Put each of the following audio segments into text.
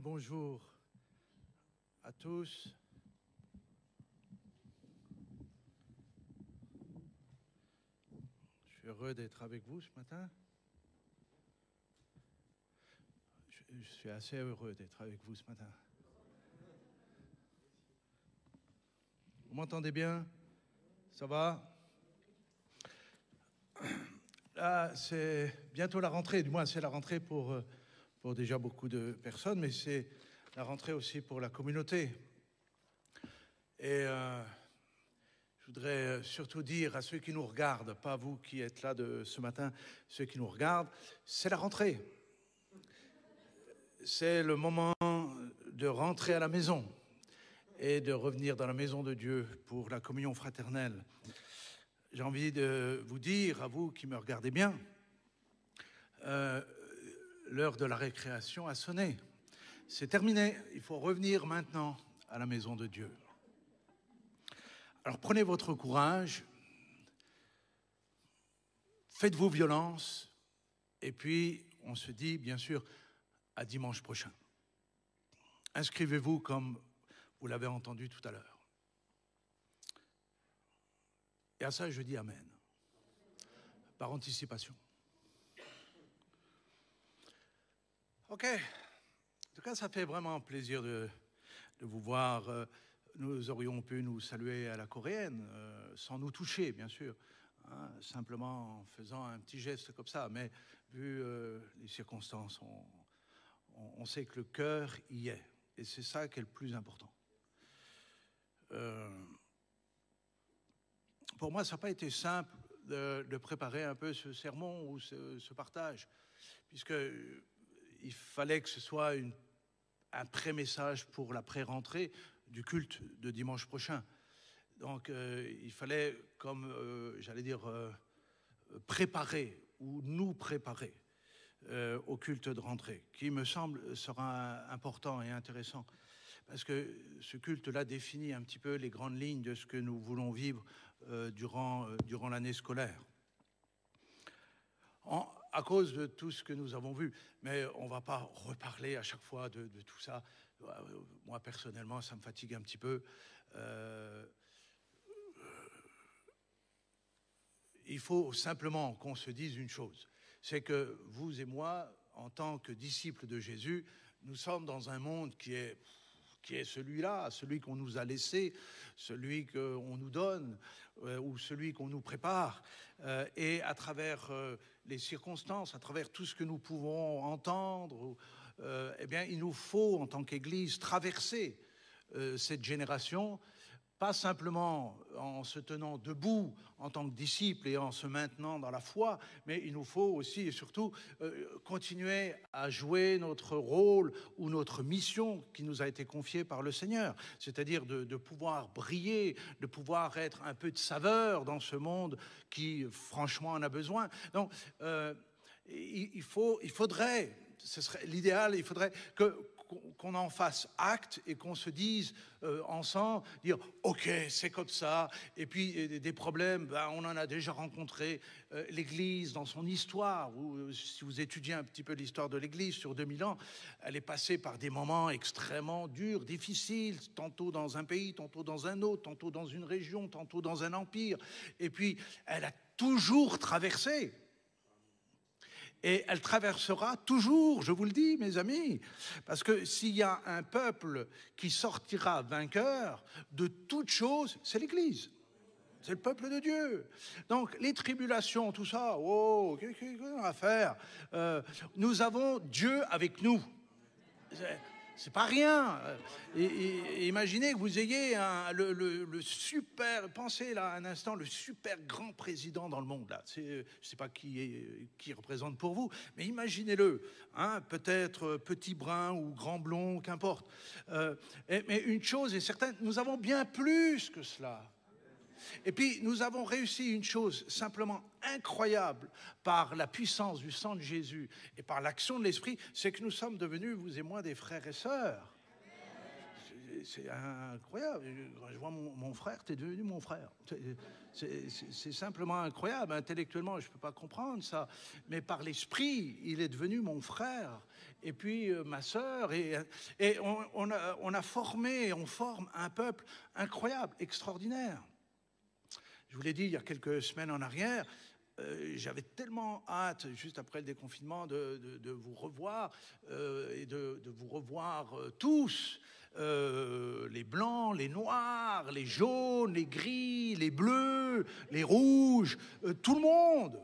Bonjour à tous. Je suis heureux d'être avec vous ce matin. Je suis assez heureux d'être avec vous ce matin. Vous m'entendez bien? Ça va? Là, c'est bientôt la rentrée, du moins c'est la rentrée pour déjà beaucoup de personnes, mais c'est la rentrée aussi pour la communauté. Et je voudrais surtout dire à ceux qui nous regardent, pas vous qui êtes là ce matin, ceux qui nous regardent, c'est la rentrée. C'est le moment de rentrer à la maison et de revenir dans la maison de Dieu pour la communion fraternelle. J'ai envie de vous dire, à vous qui me regardez bien, l'heure de la récréation a sonné. C'est terminé, il faut revenir maintenant à la maison de Dieu. Alors prenez votre courage, faites-vous violence, et puis on se dit bien sûr à dimanche prochain. Inscrivez-vous comme vous l'avez entendu tout à l'heure. Et à ça je dis amen, par anticipation. Ok, en tout cas ça fait vraiment plaisir de vous voir. Nous aurions pu nous saluer à la coréenne, sans nous toucher, bien sûr, hein, simplement en faisant un petit geste comme ça. Mais vu les circonstances, on sait que le cœur y est. Et c'est ça qui est le plus important. Pour moi, ça n'a pas été simple de préparer un peu ce sermon ou ce partage, puisqu'il fallait que ce soit un pré-message pour la pré-rentrée du culte de dimanche prochain. Donc il fallait, comme j'allais dire, préparer ou nous préparer au culte de rentrée, qui me semble sera important et intéressant, parce que ce culte-là définit un petit peu les grandes lignes de ce que nous voulons vivre durant l'année scolaire. À cause de tout ce que nous avons vu, mais on ne va pas reparler à chaque fois de tout ça. Moi, personnellement, ça me fatigue un petit peu. Il faut simplement qu'on se dise une chose, c'est que vous et moi, en tant que disciples de Jésus, nous sommes dans un monde qui est celui-là, celui qu'on nous a laissé, celui qu'on nous donne ou celui qu'on nous prépare. Et à travers les circonstances, à travers tout ce que nous pouvons entendre, eh bien, il nous faut, en tant qu'Église, traverser cette génération, pas simplement en se tenant debout en tant que disciples et en se maintenant dans la foi, mais il nous faut aussi et surtout continuer à jouer notre rôle ou notre mission qui nous a été confiée par le Seigneur, c'est-à-dire de pouvoir briller, de pouvoir être un peu de saveur dans ce monde qui, franchement, en a besoin. Donc, il faudrait, ce serait l'idéal, il faudrait qu'on en fasse acte et qu'on se dise ensemble, dire ok, c'est comme ça, et puis des problèmes, on en a déjà rencontré. L'Église dans son histoire, ou si vous étudiez un petit peu l'histoire de l'Église sur 2000 ans, elle est passée par des moments extrêmement durs, difficiles, tantôt dans un pays, tantôt dans un autre, tantôt dans une région, tantôt dans un empire, et puis elle a toujours traversé. Et elle traversera toujours, je vous le dis, mes amis, parce que s'il y a un peuple qui sortira vainqueur de toute chose, c'est l'Église. C'est le peuple de Dieu. Donc, les tribulations, tout ça, oh, qu'est-ce qu'on va faire? Nous avons Dieu avec nous. C'est pas rien. Et imaginez que vous ayez le super, pensez là un instant, le super grand président dans le monde là. Je sais pas qui représente pour vous, mais imaginez-le, hein, peut-être petit brun ou grand blond, qu'importe. Mais une chose est certaine, nous avons bien plus que cela. Et puis, nous avons réussi une chose simplement incroyable par la puissance du sang de Jésus et par l'action de l'Esprit, c'est que nous sommes devenus, vous et moi, des frères et sœurs. c'est incroyable. Quand je vois mon frère, tu es devenu mon frère. C'est simplement incroyable. Intellectuellement, je ne peux pas comprendre ça. Mais par l'esprit, il est devenu mon frère. Et puis ma sœur. Et on a formé, on forme un peuple incroyable, extraordinaire. Je vous l'ai dit il y a quelques semaines en arrière, j'avais tellement hâte, juste après le déconfinement, de vous revoir et de vous revoir tous. Les blancs, les noirs, les jaunes, les gris, les bleus, les rouges, tout le monde.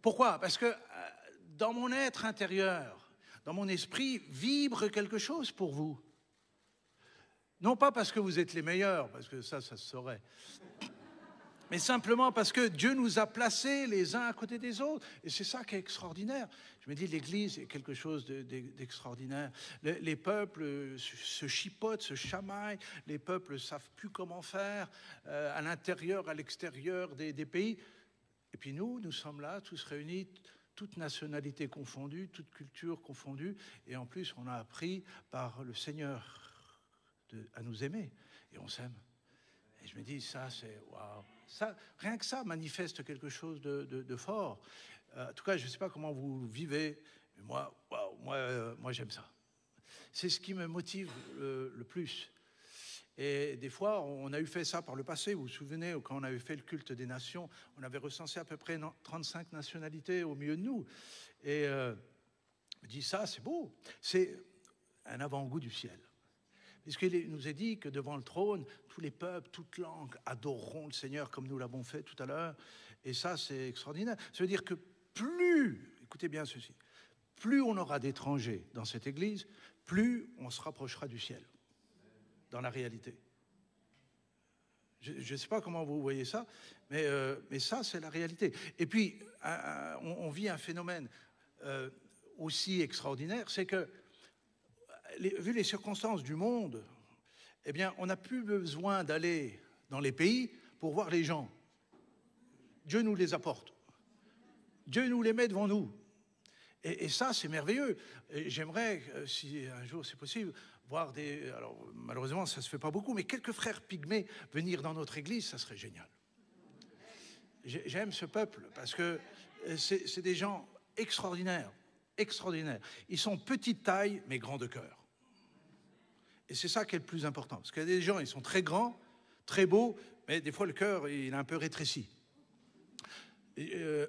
Pourquoi? Parce que dans mon être intérieur, dans mon esprit, vibre quelque chose pour vous. Non pas parce que vous êtes les meilleurs, parce que ça se saurait, mais simplement parce que Dieu nous a placés les uns à côté des autres. Et c'est ça qui est extraordinaire. Je me dis, l'Église est quelque chose d'extraordinaire. Les peuples se chipotent, se chamaillent. Les peuples ne savent plus comment faire, à l'intérieur, à l'extérieur des pays. Et puis nous sommes là, tous réunis, toutes nationalités confondues, toutes cultures confondues. Et en plus, on a appris par le Seigneur à nous aimer. Et on s'aime. Et je me dis, ça, c'est waouh. Ça, rien que ça manifeste quelque chose de fort. En tout cas, je ne sais pas comment vous vivez, mais moi, waouh, moi j'aime ça. C'est ce qui me motive le plus. Et des fois, on a eu fait ça par le passé. Vous vous souvenez, quand on avait fait le culte des nations, on avait recensé à peu près 35 nationalités au milieu de nous. Et je me dis, ça, c'est beau. C'est un avant-goût du ciel. Puisqu'il nous est dit que devant le trône, tous les peuples, toutes langues adoreront le Seigneur comme nous l'avons fait tout à l'heure. Et ça, c'est extraordinaire. Ça veut dire que plus, écoutez bien ceci, plus on aura d'étrangers dans cette église, plus on se rapprochera du ciel, dans la réalité. Je ne sais pas comment vous voyez ça, mais ça, c'est la réalité. Et puis, on vit un phénomène aussi extraordinaire, c'est que, vu les circonstances du monde, eh bien, on n'a plus besoin d'aller dans les pays pour voir les gens. Dieu nous les apporte. Dieu nous les met devant nous. Et ça, c'est merveilleux. Et j'aimerais, si un jour c'est possible, voir des... Alors, malheureusement, ça ne se fait pas beaucoup, mais quelques frères pygmées venir dans notre église, ça serait génial. J'aime ce peuple parce que c'est des gens extraordinaires. Extraordinaires. Ils sont petite taille, mais grands de cœur. Et c'est ça qui est le plus important. Parce qu'il y a des gens, ils sont très grands, très beaux, mais des fois le cœur, il est un peu rétréci. Et,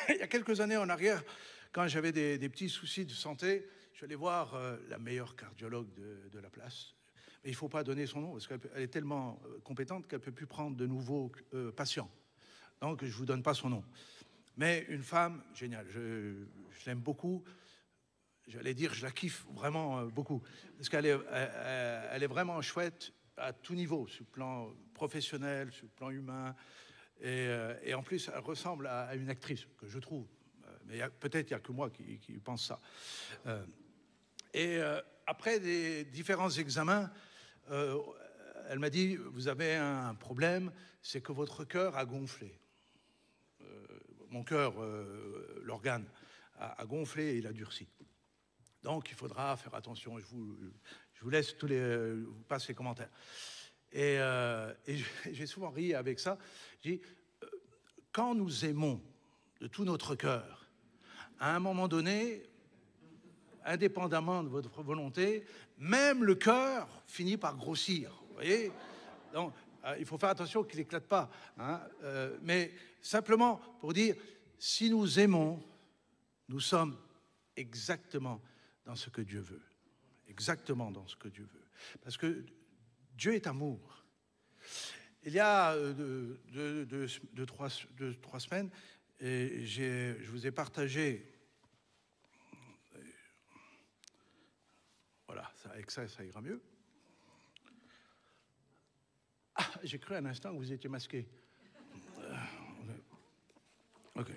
il y a quelques années en arrière, quand j'avais des petits soucis de santé, je suis allé voir la meilleure cardiologue de la place. Mais il ne faut pas donner son nom, parce qu'elle est tellement compétente qu'elle ne peut plus prendre de nouveaux patients. Donc, je ne vous donne pas son nom. Mais une femme géniale, je l'aime beaucoup. J'allais dire, je la kiffe vraiment beaucoup. Parce qu'elle est vraiment chouette à tout niveau, sur le plan professionnel, sur le plan humain. Et en plus, elle ressemble à une actrice, que je trouve. Mais peut-être il n'y a que moi qui pense ça. Après des différents examens, elle m'a dit, vous avez un problème, c'est que votre cœur a gonflé. Mon cœur, l'organe, a gonflé et il a durci. Donc, il faudra faire attention. Je vous laisse vous passe les commentaires. Et j'ai souvent ri avec ça. Je dis, quand nous aimons de tout notre cœur, à un moment donné, indépendamment de votre volonté, même le cœur finit par grossir. Vous voyez? Donc, il faut faire attention qu'il n'éclate pas. Hein, mais simplement pour dire, si nous aimons, nous sommes exactement dans ce que Dieu veut. Exactement dans ce que Dieu veut. Parce que Dieu est amour. Il y a trois semaines, je vous ai partagé... Voilà, avec ça ira mieux. Ah, j'ai cru un instant que vous étiez masqué. Ok.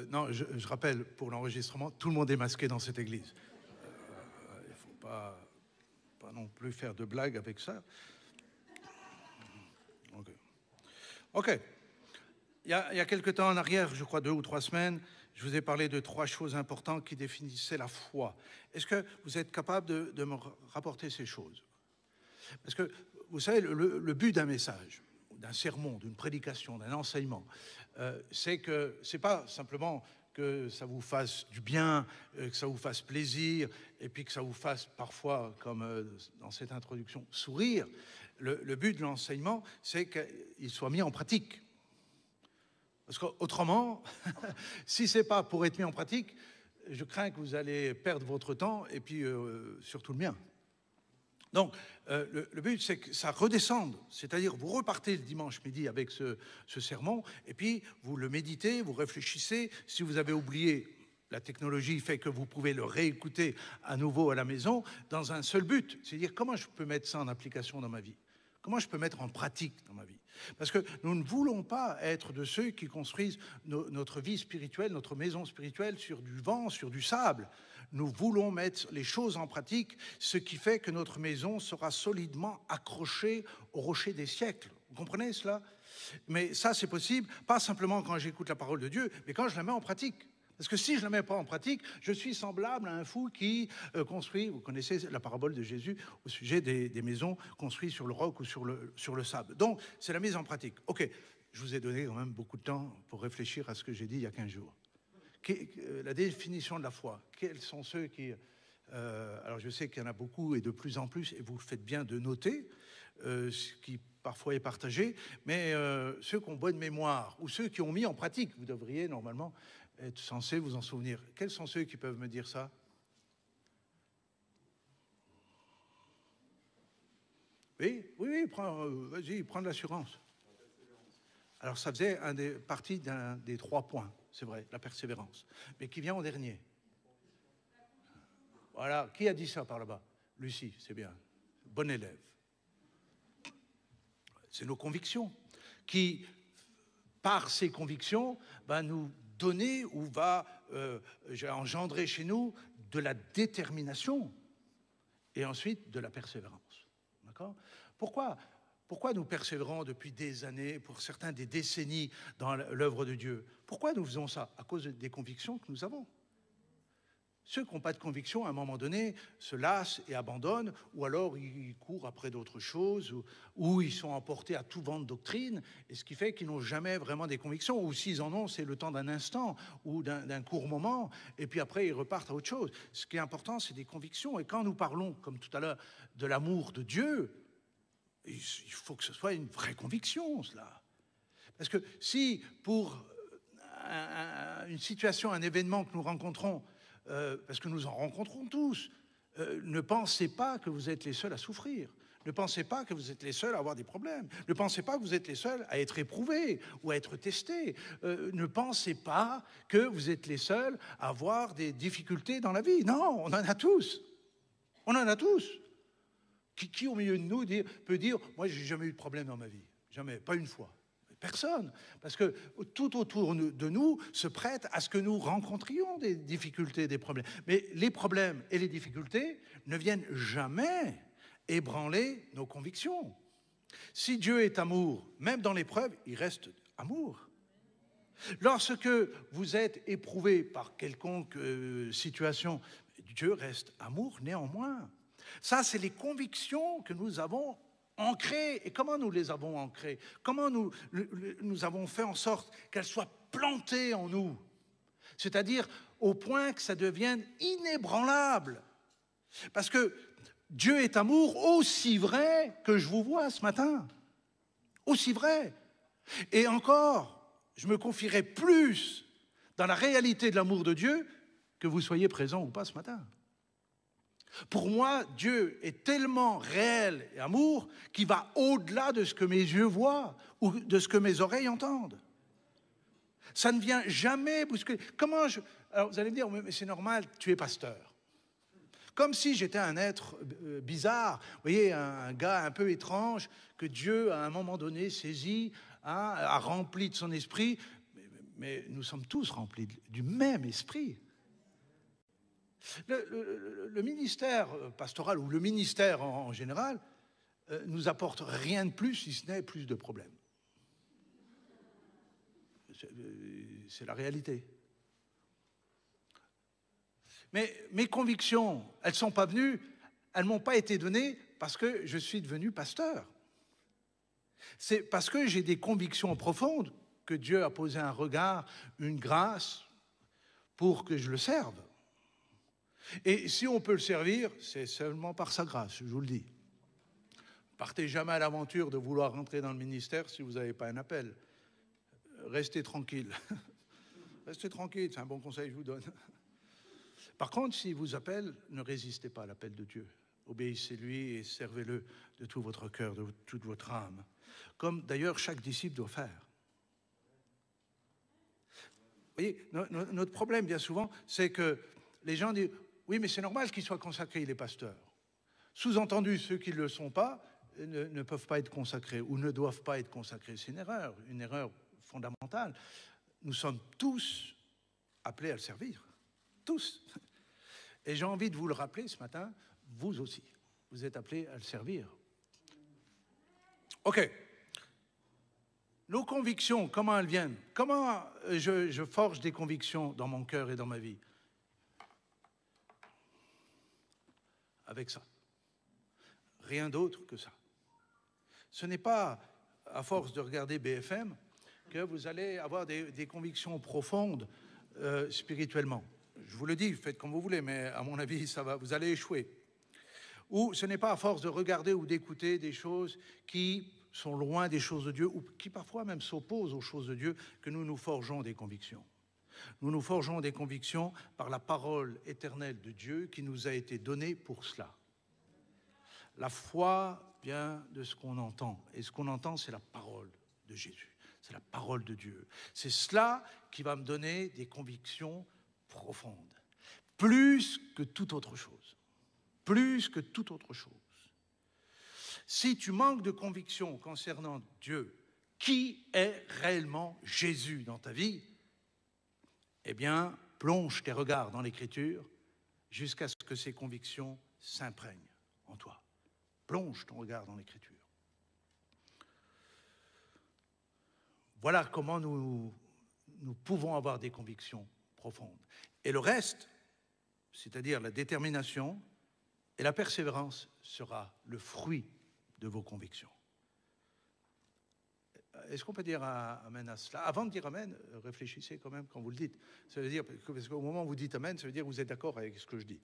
Non, je rappelle, pour l'enregistrement, tout le monde est masqué dans cette église. Il ne faut pas non plus faire de blagues avec ça. Ok. Il y a quelque temps en arrière, je crois 2 ou 3 semaines, je vous ai parlé de 3 choses importantes qui définissaient la foi. Est-ce que vous êtes capable de me rapporter ces choses? Parce que, vous savez, le but d'un message, d'un sermon, d'une prédication, d'un enseignement, c'est que c'est pas simplement que ça vous fasse du bien, que ça vous fasse plaisir, et puis que ça vous fasse parfois, comme dans cette introduction, sourire. Le but de l'enseignement, c'est qu'il soit mis en pratique. Parce qu'autrement, si ce n'est pas pour être mis en pratique, je crains que vous allez perdre votre temps, et puis surtout le mien. Donc, le but, c'est que ça redescende, c'est-à-dire vous repartez le dimanche midi avec ce sermon, et puis vous le méditez, vous réfléchissez. Si vous avez oublié, la technologie fait que vous pouvez le réécouter à nouveau à la maison, dans un seul but, c'est-à-dire comment je peux mettre ça en application dans ma vie, comment je peux mettre en pratique dans ma vie. Parce que nous ne voulons pas être de ceux qui construisent notre vie spirituelle, notre maison spirituelle sur du vent, sur du sable. Nous voulons mettre les choses en pratique, ce qui fait que notre maison sera solidement accrochée au rocher des siècles. Vous comprenez cela? Mais ça, c'est possible, pas simplement quand j'écoute la parole de Dieu, mais quand je la mets en pratique. Parce que si je ne la mets pas en pratique, je suis semblable à un fou qui construit, vous connaissez la parabole de Jésus au sujet des maisons construites sur le roc ou sur le sable. Donc, c'est la mise en pratique. Ok, je vous ai donné quand même beaucoup de temps pour réfléchir à ce que j'ai dit il y a 15 jours. La définition de la foi, quels sont ceux qui... alors je sais qu'il y en a beaucoup et de plus en plus, et vous faites bien de noter ce qui parfois est partagé, mais ceux qui ont bonne mémoire ou ceux qui ont mis en pratique, vous devriez normalement être censés vous en souvenir. Quels sont ceux qui peuvent me dire ça? Oui, vas-y, prends de l'assurance. Alors ça faisait partie d'un des 3 points, c'est vrai, la persévérance. Mais qui vient en dernier? Voilà, qui a dit ça par là-bas? Lucie, c'est bien, bon élève. C'est nos convictions qui, par ces convictions, va nous donner ou va engendrer chez nous de la détermination et ensuite de la persévérance. D'accord? Pourquoi nous persévérons depuis des années, pour certains des décennies, dans l'œuvre de Dieu? Pourquoi nous faisons ça? À cause des convictions que nous avons. Ceux qui n'ont pas de conviction, à un moment donné, se lassent et abandonnent, ou alors ils courent après d'autres choses, ou ils sont emportés à tout vent de doctrine, et ce qui fait qu'ils n'ont jamais vraiment des convictions, ou s'ils en ont, c'est le temps d'un instant, ou d'un court moment, et puis après ils repartent à autre chose. Ce qui est important, c'est des convictions, et quand nous parlons, comme tout à l'heure, de l'amour de Dieu, il faut que ce soit une vraie conviction, cela. Parce que si, pour une situation, un événement que nous rencontrons, parce que nous en rencontrons tous, ne pensez pas que vous êtes les seuls à souffrir. Ne pensez pas que vous êtes les seuls à avoir des problèmes. Ne pensez pas que vous êtes les seuls à être éprouvés ou à être testés. Ne pensez pas que vous êtes les seuls à avoir des difficultés dans la vie. Non, on en a tous. On en a tous. Qui au milieu de nous peut dire « Moi, j'ai jamais eu de problème dans ma vie. Jamais, pas une fois. » Personne, parce que tout autour de nous se prête à ce que nous rencontrions des difficultés, des problèmes. Mais les problèmes et les difficultés ne viennent jamais ébranler nos convictions. Si Dieu est amour, même dans l'épreuve, il reste amour. Lorsque vous êtes éprouvé par quelconque situation, Dieu reste amour néanmoins. Ça, c'est les convictions que nous avons ancrées. Et comment nous les avons ancrées? Comment nous avons fait en sorte qu'elles soient plantées en nous? C'est-à-dire au point que ça devienne inébranlable. Parce que Dieu est amour, aussi vrai que je vous vois ce matin. Aussi vrai. Et encore, je me confierai plus dans la réalité de l'amour de Dieu que vous soyez présent ou pas ce matin. Pour moi, Dieu est tellement réel et amour qu'il va au-delà de ce que mes yeux voient ou de ce que mes oreilles entendent. Ça ne vient jamais bousculer. Alors vous allez me dire, mais c'est normal, tu es pasteur. Comme si j'étais un être bizarre, vous voyez, un gars un peu étrange que Dieu, à un moment donné, saisit, a rempli de son esprit. Mais nous sommes tous remplis du même esprit. Le ministère pastoral ou le ministère en général nous apporte rien de plus si ce n'est plus de problèmes. C'est la réalité. Mais mes convictions, elles ne sont pas venues, elles ne m'ont pas été données parce que je suis devenu pasteur. C'est parce que j'ai des convictions profondes que Dieu a posé un regard, une grâce pour que je le serve. Et si on peut le servir, c'est seulement par sa grâce, je vous le dis. Partez jamais à l'aventure de vouloir rentrer dans le ministère si vous n'avez pas un appel. Restez tranquille. Restez tranquille, c'est un bon conseil que je vous donne. Par contre, s'il vous appelle, ne résistez pas à l'appel de Dieu. Obéissez-lui et servez-le de tout votre cœur, de toute votre âme. Comme d'ailleurs chaque disciple doit faire. Vous voyez, notre problème bien souvent, c'est que les gens disent « Oui, mais c'est normal qu'ils soient consacrés, les pasteurs. » Sous-entendu, ceux qui ne le sont pas ne peuvent pas être consacrés ou ne doivent pas être consacrés. C'est une erreur fondamentale. Nous sommes tous appelés à le servir. Tous. Et j'ai envie de vous le rappeler ce matin, vous aussi. Vous êtes appelés à le servir. OK. Nos convictions, comment elles viennent? Comment je forge des convictions dans mon cœur et dans ma vie? Avec ça. Rien d'autre que ça. Ce n'est pas à force de regarder BFM que vous allez avoir des convictions profondes spirituellement. Je vous le dis, faites comme vous voulez, mais à mon avis, ça va, vous allez échouer. Ou ce n'est pas à force de regarder ou d'écouter des choses qui sont loin des choses de Dieu ou qui parfois même s'opposent aux choses de Dieu que nous nous forgeons des convictions. Nous nous forgeons des convictions par la parole éternelle de Dieu qui nous a été donnée pour cela. La foi vient de ce qu'on entend. Et ce qu'on entend, c'est la parole de Jésus. C'est la parole de Dieu. C'est cela qui va me donner des convictions profondes. Plus que toute autre chose. Plus que toute autre chose. Si tu manques de conviction concernant Dieu, qui est réellement Jésus dans ta vie? Eh bien, plonge tes regards dans l'Écriture jusqu'à ce que ces convictions s'imprègnent en toi. Plonge ton regard dans l'Écriture. Voilà comment nous pouvons avoir des convictions profondes. Et le reste, c'est-à-dire la détermination et la persévérance, sera le fruit de vos convictions. Est-ce qu'on peut dire amen à cela? Avant de dire amen, réfléchissez quand même quand vous le dites. Ça veut dire, parce qu'au moment où vous dites amen, ça veut dire que vous êtes d'accord avec ce que je dis.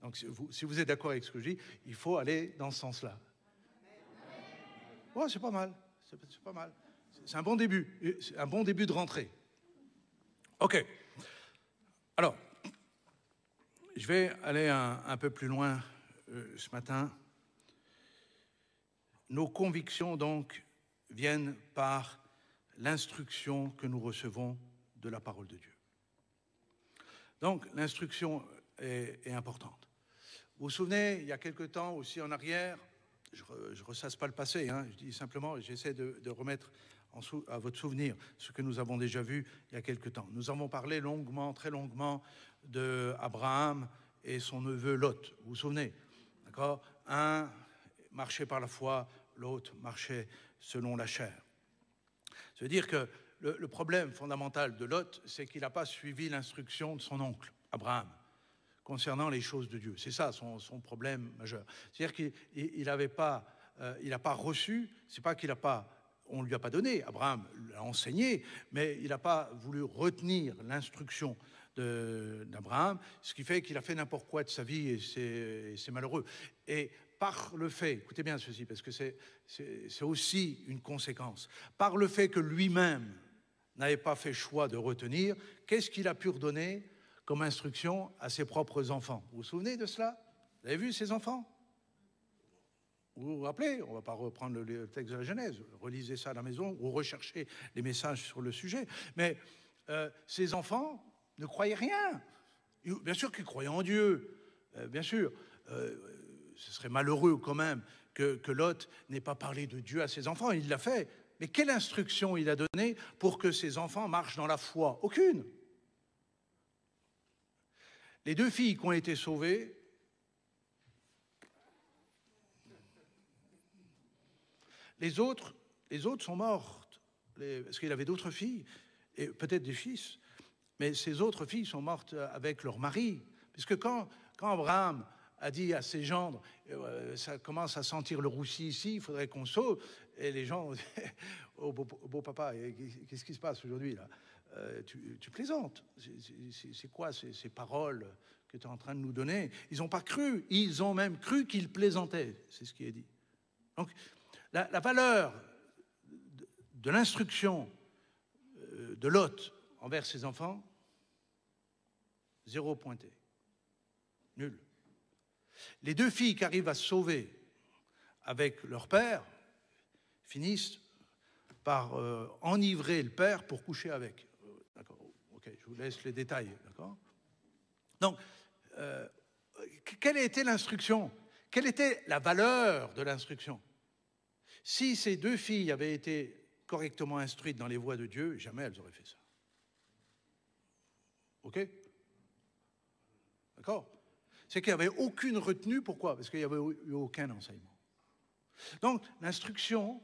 Donc si vous êtes d'accord avec ce que je dis, il faut aller dans ce sens-là. Ouais, c'est pas mal. C'est pas mal. C'est un bon début. C'est un bon début de rentrée. OK. Alors, je vais aller un peu plus loin ce matin. Nos convictions, donc, viennent par l'instruction que nous recevons de la parole de Dieu. Donc, l'instruction est importante. Vous vous souvenez, il y a quelque temps, aussi en arrière, je ne ressasse pas le passé, hein, je dis simplement, j'essaie de remettre à votre souvenir ce que nous avons déjà vu il y a quelque temps. Nous avons parlé longuement, très longuement, d'Abraham et son neveu Lot. Vous vous souvenez? D'accord? Un marchait par la foi, l'autre marchait selon la chair. Ça veut dire que le problème fondamental de Lot, c'est qu'il n'a pas suivi l'instruction de son oncle, Abraham, concernant les choses de Dieu. C'est ça son problème majeur. C'est-à-dire qu'il n'a pas reçu, c'est pas qu'il n'a pas, on ne lui a pas donné, Abraham l'a enseigné, mais il n'a pas voulu retenir l'instruction d'Abraham, ce qui fait qu'il a fait n'importe quoi de sa vie et c'est malheureux. Et par le fait, écoutez bien ceci, parce que c'est aussi une conséquence, par le fait que lui-même n'avait pas fait choix de retenir, qu'est-ce qu'il a pu redonner comme instruction à ses propres enfants? Vous vous souvenez de cela? Vous avez vu ces enfants? Vous vous rappelez? On ne va pas reprendre le texte de la Genèse, relisez ça à la maison ou recherchez les messages sur le sujet. Mais ces enfants ne croyaient rien. Bien sûr qu'ils croyaient en Dieu, bien sûr. Ce serait malheureux quand même que Lot n'ait pas parlé de Dieu à ses enfants. Il l'a fait. Mais quelle instruction il a donnée pour que ses enfants marchent dans la foi? Aucune. Les deux filles qui ont été sauvées, les autres sont mortes, parce qu'il avait d'autres filles, et peut-être des fils, mais ces autres filles sont mortes avec leur mari, Puisque quand Abraham a dit à ses gendres, ça commence à sentir le roussi ici, il faudrait qu'on sauve, et les gens ont dit, oh beau papa, qu'est-ce qui se passe aujourd'hui là? Tu plaisantes, c'est quoi ces paroles que tu es en train de nous donner? Ils n'ont pas cru, ils ont même cru qu'il plaisantait, c'est ce qui est dit. Donc la valeur de l'instruction de Lot envers ses enfants, 0 pointé, nul. Les 2 filles qui arrivent à se sauver avec leur père finissent par enivrer le père pour coucher avec. D'accord, ok, je vous laisse les détails, d'accord? Donc, quelle était l'instruction? Quelle était la valeur de l'instruction? Si ces 2 filles avaient été correctement instruites dans les voies de Dieu, jamais elles auraient fait ça. Ok? D'accord? C'est qu'il n'y avait aucune retenue. Pourquoi? Parce qu'il n'y avait eu aucun enseignement. Donc, l'instruction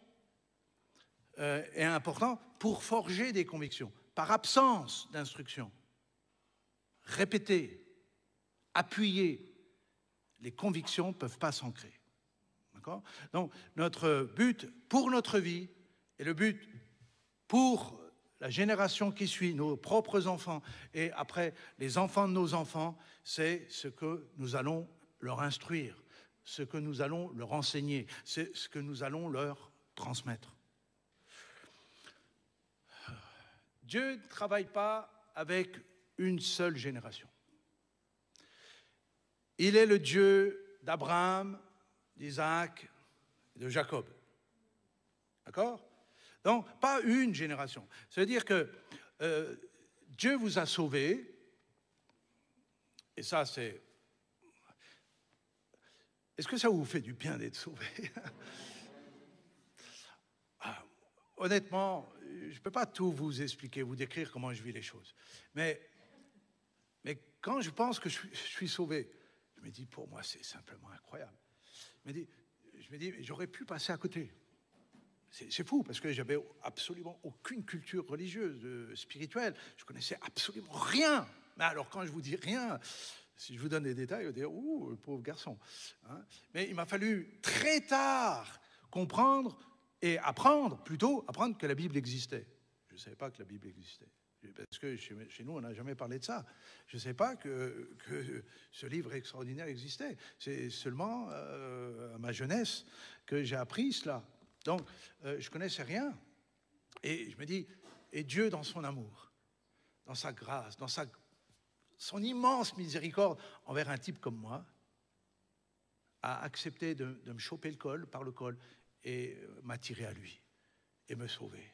est importante pour forger des convictions. Par absence d'instruction, répéter, appuyer, les convictions ne peuvent pas s'ancrer. D'accord? Donc, notre but pour notre vie et le but pour la génération qui suit, nos propres enfants, et après les enfants de nos enfants, c'est ce que nous allons leur instruire, ce que nous allons leur enseigner, c'est ce que nous allons leur transmettre. Dieu ne travaille pas avec une seule génération. Il est le Dieu d'Abraham, d'Isaac et de Jacob. D'accord? Donc, pas une génération. Ça veut dire que Dieu vous a sauvé, et ça c'est... Est-ce que ça vous fait du bien d'être sauvé? Honnêtement, je ne peux pas tout vous expliquer, vous décrire comment je vis les choses. Mais quand je pense que je suis sauvé, je me dis, pour moi, c'est simplement incroyable. Je me dis, j'aurais pu passer à côté. C'est fou, parce que j'avais absolument aucune culture religieuse, spirituelle. Je connaissais absolument rien. Mais alors, quand je vous dis rien, si je vous donne des détails, vous allez dire, ouh, le pauvre garçon. Hein? Mais il m'a fallu très tard comprendre et apprendre que la Bible existait. Je ne savais pas que la Bible existait. Parce que chez nous, on n'a jamais parlé de ça. Je ne sais pas que ce livre extraordinaire existait. C'est seulement à ma jeunesse que j'ai appris cela. Donc, je ne connaissais rien. Et je me dis, et Dieu, dans son amour, dans sa grâce, dans son immense miséricorde envers un type comme moi, a accepté de me choper par le col et m'attirer à lui et me sauver.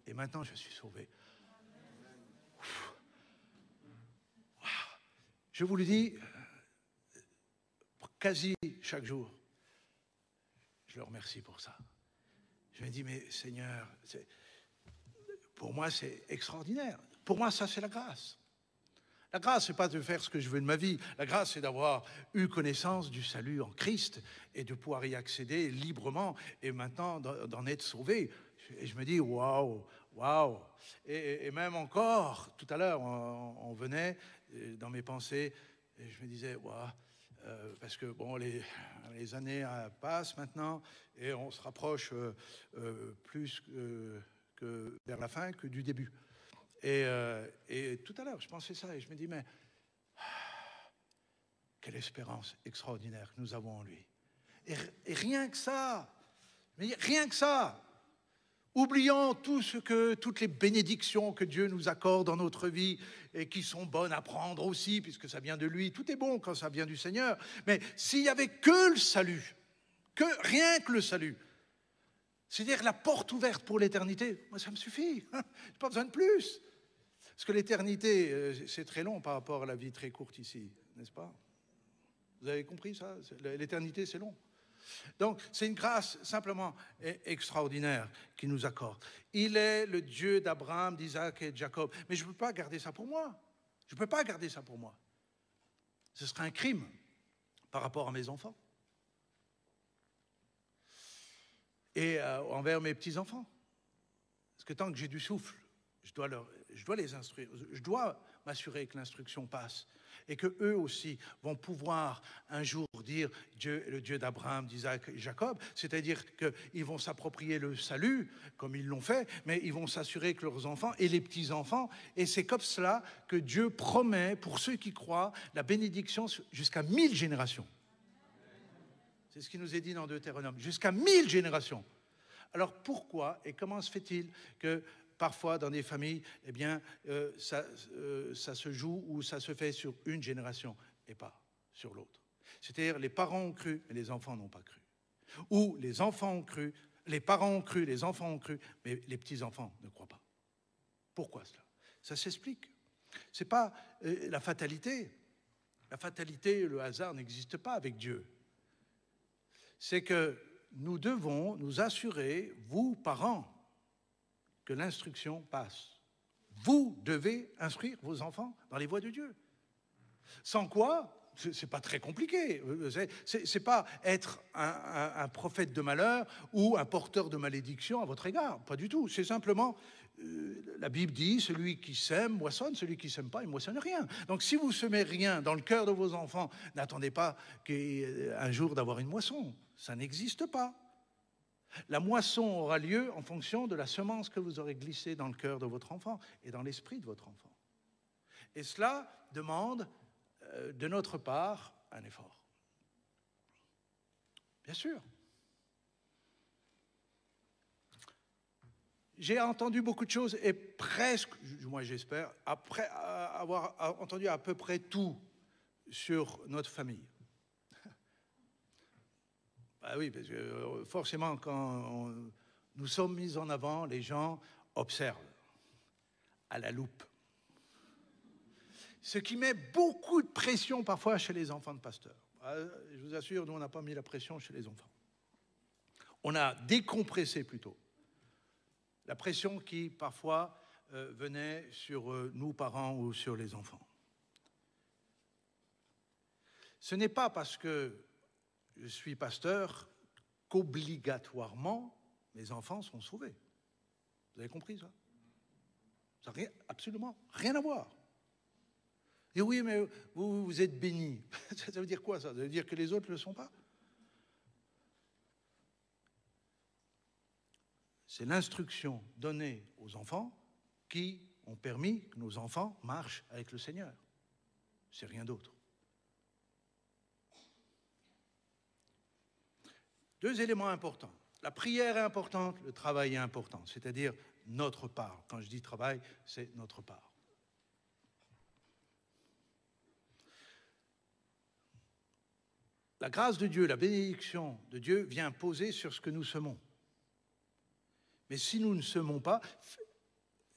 Et maintenant, je suis sauvé. Je vous le dis, quasi chaque jour, je le remercie pour ça. Je me dis, mais Seigneur, pour moi, c'est extraordinaire. Pour moi, ça, c'est la grâce. La grâce, c'est pas de faire ce que je veux de ma vie. La grâce, c'est d'avoir eu connaissance du salut en Christ et de pouvoir y accéder librement et maintenant d'en être sauvé. Et je me dis, waouh, waouh. Et même encore, tout à l'heure, on venait dans mes pensées et je me disais, waouh. Parce que bon, les années passent maintenant et on se rapproche plus que vers la fin que du début. Et tout à l'heure, je pensais ça et je me dis, mais quelle espérance extraordinaire que nous avons en lui. Et rien que ça, mais rien que ça, oubliant toutes les bénédictions que Dieu nous accorde dans notre vie et qui sont bonnes à prendre aussi, puisque ça vient de lui. Tout est bon quand ça vient du Seigneur. Mais s'il n'y avait que le salut, rien que le salut, c'est-à-dire la porte ouverte pour l'éternité, moi ça me suffit. Je n'ai pas besoin de plus. Parce que l'éternité, c'est très long par rapport à la vie très courte ici, n'est-ce pas? Vous avez compris ça? L'éternité, c'est long. Donc, c'est une grâce simplement extraordinaire qu'il nous accorde. Il est le Dieu d'Abraham, d'Isaac et de Jacob. Mais je ne peux pas garder ça pour moi. Je ne peux pas garder ça pour moi. Ce serait un crime par rapport à mes enfants. Et envers mes petits-enfants. Parce que tant que j'ai du souffle, je dois les instruire. Je dois m'assurer que l'instruction passe. et que eux aussi vont pouvoir un jour dire Dieu est le Dieu d'Abraham, d'Isaac et Jacob, c'est-à-dire qu'ils vont s'approprier le salut comme ils l'ont fait, mais ils vont s'assurer que leurs enfants et les petits-enfants, et c'est comme cela que Dieu promet pour ceux qui croient la bénédiction jusqu'à 1000 générations. C'est ce qui nous est dit dans Deutéronome, jusqu'à 1000 générations. Alors pourquoi et comment se fait-il que parfois, dans des familles, eh bien, ça se joue ou ça se fait sur une génération et pas sur l'autre. C'est-à-dire, les parents ont cru, mais les enfants n'ont pas cru. Ou les enfants ont cru, les parents ont cru, les enfants ont cru, mais les petits-enfants ne croient pas. Pourquoi cela? Ça s'explique. Ce n'est pas la fatalité. La fatalité, le hasard n'existe pas avec Dieu. C'est que nous devons nous assurer, vous, parents, que l'instruction passe. Vous devez instruire vos enfants dans les voies de Dieu. Sans quoi, c'est pas très compliqué. C'est pas être un prophète de malheur ou un porteur de malédiction à votre égard. Pas du tout. C'est simplement, la Bible dit, celui qui sème moissonne, celui qui sème pas, il moissonne rien. Donc si vous semez rien dans le cœur de vos enfants, n'attendez pas qu'un jour d'avoir une moisson. Ça n'existe pas. La moisson aura lieu en fonction de la semence que vous aurez glissée dans le cœur de votre enfant et dans l'esprit de votre enfant. Et cela demande de notre part un effort. Bien sûr. J'ai entendu beaucoup de choses et presque, moi j'espère, après avoir entendu à peu près tout sur notre famille. Ah oui, parce que forcément, quand nous sommes mis en avant, les gens observent à la loupe. Ce qui met beaucoup de pression parfois chez les enfants de pasteurs. Je vous assure, nous, on n'a pas mis la pression chez les enfants. On a décompressé plutôt la pression qui parfois venait sur nous, parents, ou sur les enfants. Ce n'est pas parce que je suis pasteur qu'obligatoirement mes enfants sont sauvés. Vous avez compris ça? Ça n'a absolument rien à voir. Et oui, mais vous êtes bénis. Ça veut dire quoi ça? Ça veut dire que les autres ne le sont pas? C'est l'instruction donnée aux enfants qui ont permis que nos enfants marchent avec le Seigneur. C'est rien d'autre. Deux éléments importants. La prière est importante, le travail est important, c'est-à-dire notre part. Quand je dis travail, c'est notre part. La grâce de Dieu, la bénédiction de Dieu vient poser sur ce que nous semons. Mais si nous ne semons pas,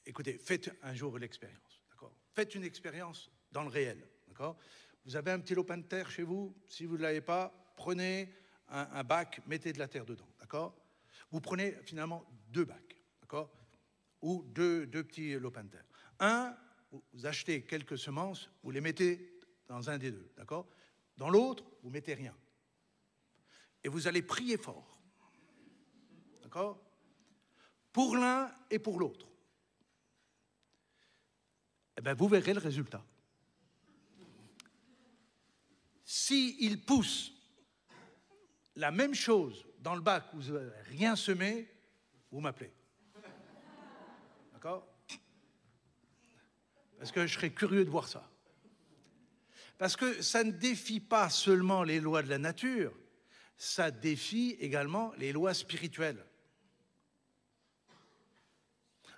écoutez, faites un jour l'expérience, d'accord? Faites une expérience dans le réel, d'accord? Vous avez un petit lopin de terre chez vous, si vous ne l'avez pas, prenez un bac, mettez de la terre dedans, d'accord? Vous prenez finalement 2 bacs, d'accord? Ou deux petits lopins de terre. Un, vous achetez quelques semences, vous les mettez dans un des deux, d'accord? Dans l'autre, vous mettez rien. Et vous allez prier fort, d'accord? Pour l'un et pour l'autre. Eh bien, vous verrez le résultat. S'il pousse la même chose dans le bac où vous n'avez rien semé, vous m'appelez. D'accord? Parce que je serais curieux de voir ça. Parce que ça ne défie pas seulement les lois de la nature, ça défie également les lois spirituelles.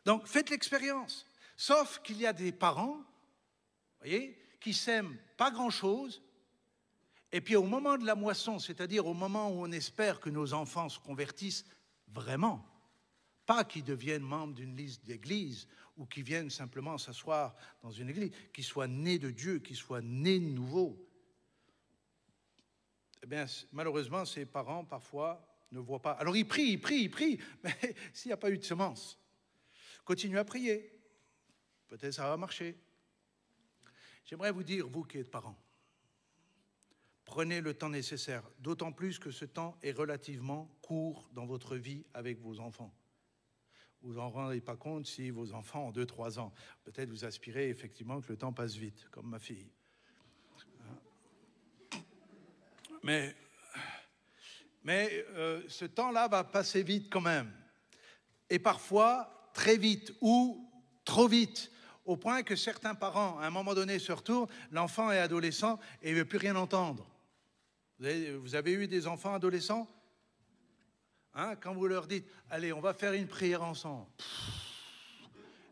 Donc faites l'expérience. Sauf qu'il y a des parents, voyez, qui sèment pas grand-chose, et puis au moment de la moisson, c'est-à-dire au moment où on espère que nos enfants se convertissent vraiment, pas qu'ils deviennent membres d'une liste d'église ou qu'ils viennent simplement s'asseoir dans une église, qu'ils soient nés de Dieu, qu'ils soient nés de nouveau. Eh bien, malheureusement, ces parents, parfois, ne voient pas. Alors, ils prient, mais s'il n'y a pas eu de semence, continuez à prier. Peut-être ça va marcher. J'aimerais vous dire, vous qui êtes parents, prenez le temps nécessaire, d'autant plus que ce temps est relativement court dans votre vie avec vos enfants. Vous n'en rendez pas compte si vos enfants ont 2-3 ans. Peut-être vous aspirez effectivement que le temps passe vite, comme ma fille. Mais ce temps-là va passer vite quand même. Et parfois, très vite ou trop vite, au point que certains parents, à un moment donné, se retournent, l'enfant est adolescent et il ne veut plus rien entendre. Vous avez eu des enfants adolescents ? Hein, quand vous leur dites, allez, on va faire une prière ensemble.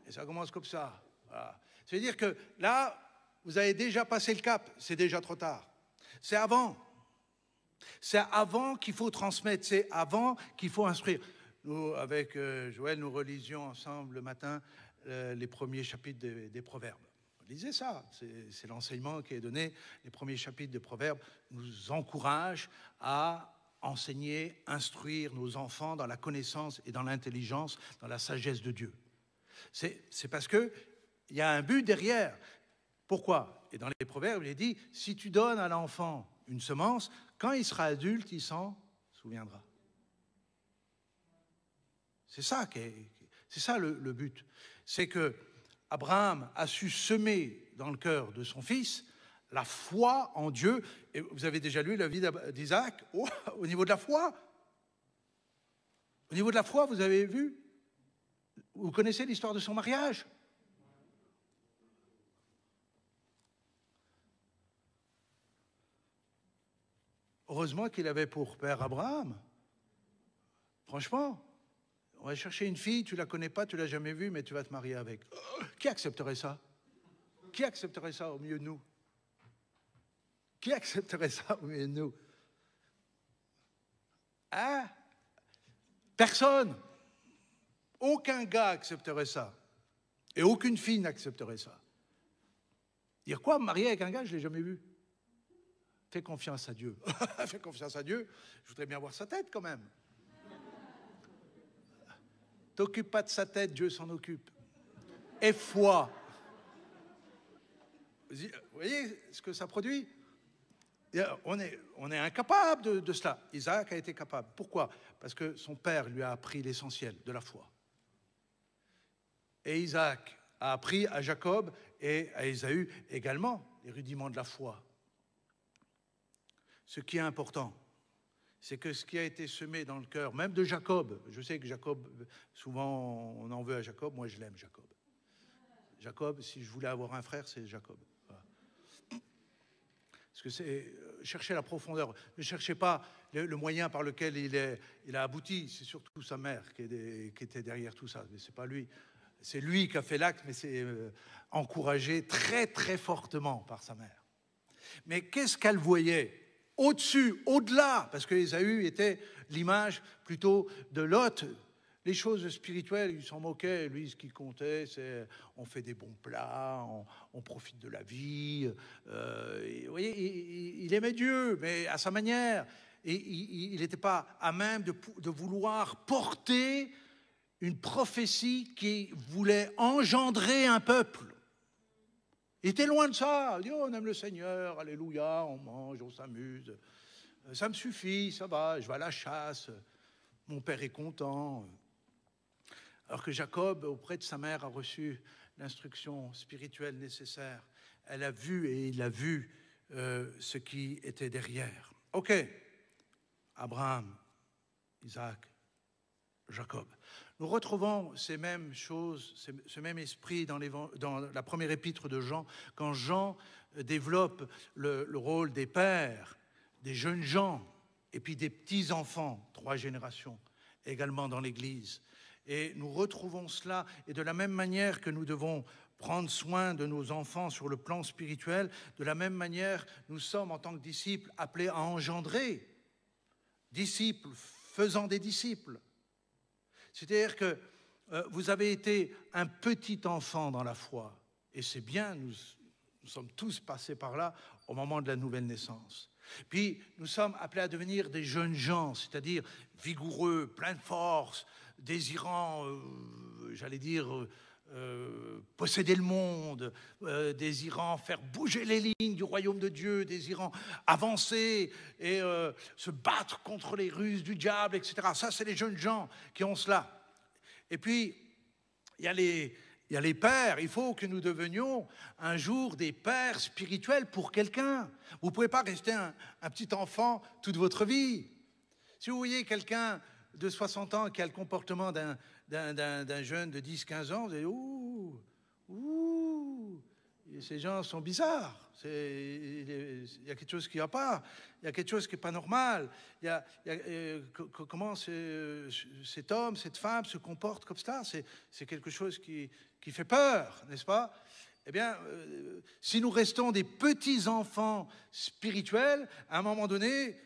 Et ça commence comme ça. Voilà. C'est-à-dire que là, vous avez déjà passé le cap, c'est déjà trop tard. C'est avant. C'est avant qu'il faut transmettre, c'est avant qu'il faut instruire. Nous, avec Joël, nous relisions ensemble le matin les premiers chapitres des Proverbes. Lisez ça, c'est l'enseignement qui est donné. Les premiers chapitres des Proverbes nous encouragent à enseigner, instruire nos enfants dans la connaissance et dans l'intelligence, dans la sagesse de Dieu. C'est parce qu'il y a un but derrière. Pourquoi ? Et dans les Proverbes, il est dit, si tu donnes à l'enfant une semence, quand il sera adulte, il s'en souviendra. C'est ça, le but. C'est que Abraham a su semer dans le cœur de son fils la foi en Dieu. Et vous avez déjà lu la vie d'Isaac au niveau de la foi. Au niveau de la foi, vous avez vu ? Vous connaissez l'histoire de son mariage ? Heureusement qu'il avait pour père Abraham. Franchement, on va chercher une fille, tu ne la connais pas, tu ne l'as jamais vue, mais tu vas te marier avec. Qui accepterait ça ? Qui accepterait ça au milieu de nous ? Qui accepterait ça au milieu de nous ? Hein ? Personne. Aucun gars accepterait ça. Et aucune fille n'accepterait ça. Dire quoi, me marier avec un gars, je ne l'ai jamais vu. Fais confiance à Dieu. Fais confiance à Dieu. Je voudrais bien voir sa tête quand même. T'occupe pas de sa tête, Dieu s'en occupe. Et foi. Vous voyez ce que ça produit ? On est incapable de cela. Isaac a été capable. Pourquoi ? Parce que son père lui a appris l'essentiel de la foi. Et Isaac a appris à Jacob et à Ésaü également les rudiments de la foi. Ce qui est important, c'est que ce qui a été semé dans le cœur, même de Jacob, je sais que Jacob, souvent on en veut à Jacob, moi je l'aime Jacob. Jacob, si je voulais avoir un frère, c'est Jacob. Voilà. Parce que c'est chercher la profondeur. Ne cherchez pas le moyen par lequel il a abouti, c'est surtout sa mère qui était derrière tout ça, mais c'est pas lui. C'est lui qui a fait l'acte, mais c'est encouragé très très fortement par sa mère. Mais qu'est-ce qu'elle voyait ? Au-dessus, au-delà, parce que Ésaü était l'image plutôt de Lot. Les choses spirituelles, il s'en moquait. Lui, ce qui comptait, c'est on fait des bons plats, on profite de la vie. Vous voyez, il aimait Dieu, mais à sa manière. Et il n'était pas à même de vouloir porter une prophétie qui voulait engendrer un peuple. Il était loin de ça. Il dit, oh, on aime le Seigneur, alléluia, on mange, on s'amuse. Ça me suffit, ça va, je vais à la chasse. Mon père est content. Alors que Jacob, auprès de sa mère, a reçu l'instruction spirituelle nécessaire. Elle a vu et il a vu ce qui était derrière. Ok, Abraham, Isaac, Jacob. Nous retrouvons ces mêmes choses, ce même esprit dans la première épître de Jean, quand Jean développe le rôle des pères, des jeunes gens, et puis des petits-enfants, 3 générations, également dans l'Église. Et nous retrouvons cela, et de la même manière que nous devons prendre soin de nos enfants sur le plan spirituel, de la même manière, nous sommes en tant que disciples appelés à engendrer, disciples faisant des disciples. C'est-à-dire que vous avez été un petit enfant dans la foi. Et c'est bien, nous sommes tous passés par là au moment de la nouvelle naissance. Puis nous sommes appelés à devenir des jeunes gens, c'est-à-dire vigoureux, pleins de force, désirant, posséder le monde, désirant faire bouger les lignes du royaume de Dieu, désirant avancer et se battre contre les ruses du diable, etc. Ça, c'est les jeunes gens qui ont cela. Et puis, il y a il y a les pères. Il faut que nous devenions un jour des pères spirituels pour quelqu'un. Vous ne pouvez pas rester un petit enfant toute votre vie. Si vous voyez quelqu'un de 60 ans qui a le comportement d'un jeune de 10-15 ans, vous allez ouh, ces gens sont bizarres. Il y a quelque chose qui ne va pas. Il y a quelque chose qui n'est pas normal. Comment cet homme, cette femme se comporte comme ça, c'est quelque chose qui fait peur, n'est-ce pas? Eh bien, si nous restons des petits enfants spirituels, à un moment donné,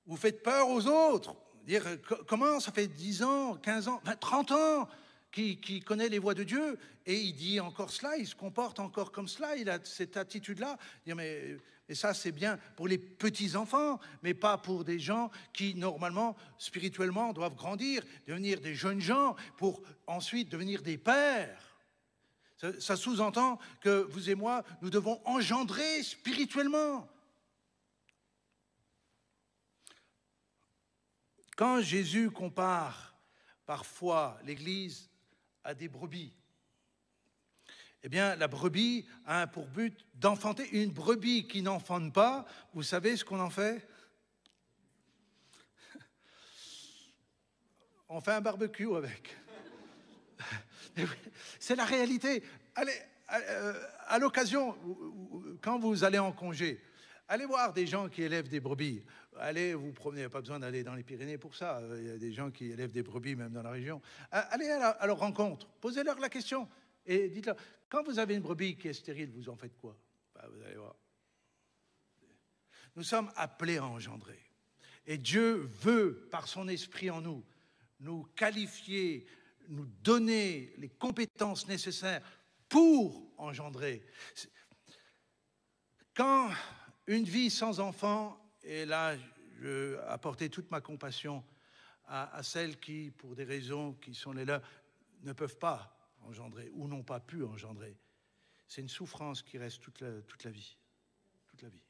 vous faites peur aux autres. Dire, comment ça fait 10 ans, 15 ans, 20, 30 ans qui connaît les voies de Dieu, et il dit encore cela, il se comporte encore comme cela, il a cette attitude-là. Mais ça, c'est bien pour les petits-enfants, mais pas pour des gens qui, normalement, spirituellement, doivent grandir, devenir des jeunes gens, pour ensuite devenir des pères. Ça sous-entend que vous et moi, nous devons engendrer spirituellement. Quand Jésus compare parfois l'Église à des brebis, eh bien, la brebis a pour but d'enfanter. Une brebis qui n'enfante pas, vous savez ce qu'on en fait? On fait un barbecue avec. C'est la réalité. Allez, à l'occasion, quand vous allez en congé, allez voir des gens qui élèvent des brebis. Allez vous promener, il n'y a pas besoin d'aller dans les Pyrénées pour ça. Il y a des gens qui élèvent des brebis, même dans la région. Allez à leur rencontre, posez-leur la question et dites-leur, quand vous avez une brebis qui est stérile, vous en faites quoi? Vous allez voir. Nous sommes appelés à engendrer. Et Dieu veut, par son esprit en nous, nous qualifier, nous donner les compétences nécessaires pour engendrer. Quand une vie sans enfant, et là, je veux apporter toute ma compassion à celles qui, pour des raisons qui sont les leurs, ne peuvent pas engendrer ou n'ont pas pu engendrer. C'est une souffrance qui reste toute la vie. Toute la vie.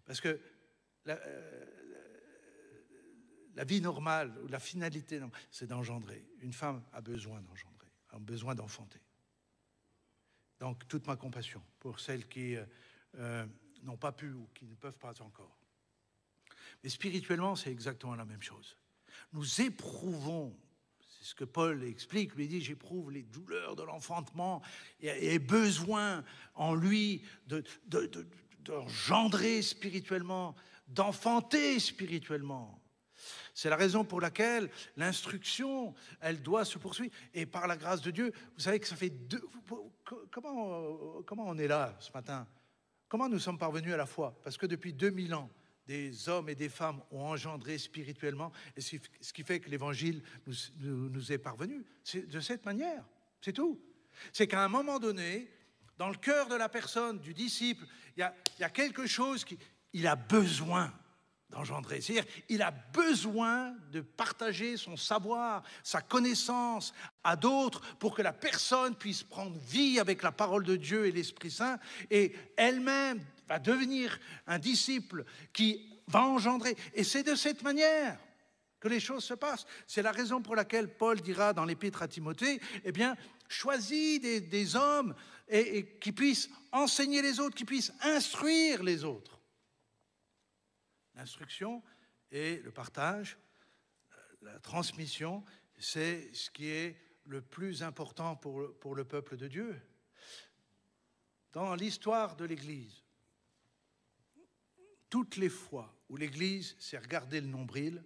Parce que la vie normale, ou la finalité, c'est d'engendrer. Une femme a besoin d'engendrer, a besoin d'enfanter. Donc, toute ma compassion pour celles qui n'ont pas pu ou qui ne peuvent pas encore. Mais spirituellement, c'est exactement la même chose. Nous éprouvons, c'est ce que Paul explique, lui dit, j'éprouve les douleurs de l'enfantement et besoin en lui d'engendrer spirituellement, d'enfanter spirituellement. C'est la raison pour laquelle l'instruction, elle doit se poursuivre. Et par la grâce de Dieu, vous savez que ça fait Comment on est là ce matin? Comment nous sommes parvenus à la foi? Parce que depuis 2000 ans, des hommes et des femmes ont engendré spirituellement, et ce qui fait que l'Évangile nous est parvenu. C'est de cette manière, c'est tout. C'est qu'à un moment donné, dans le cœur de la personne, du disciple, il y a quelque chose qu'il a besoin d'engendrer. C'est-à-dire, il a besoin de partager son savoir, sa connaissance à d'autres pour que la personne puisse prendre vie avec la parole de Dieu et l'Esprit Saint, et elle-même va devenir un disciple qui va engendrer. Et c'est de cette manière que les choses se passent. C'est la raison pour laquelle Paul dira dans l'Épître à Timothée, eh bien, choisis des hommes et qui puissent enseigner les autres, qui puissent instruire les autres. L'instruction et le partage, la transmission, c'est ce qui est le plus important pour le peuple de Dieu. Dans l'histoire de l'Église, toutes les fois où l'Église s'est regardée le nombril,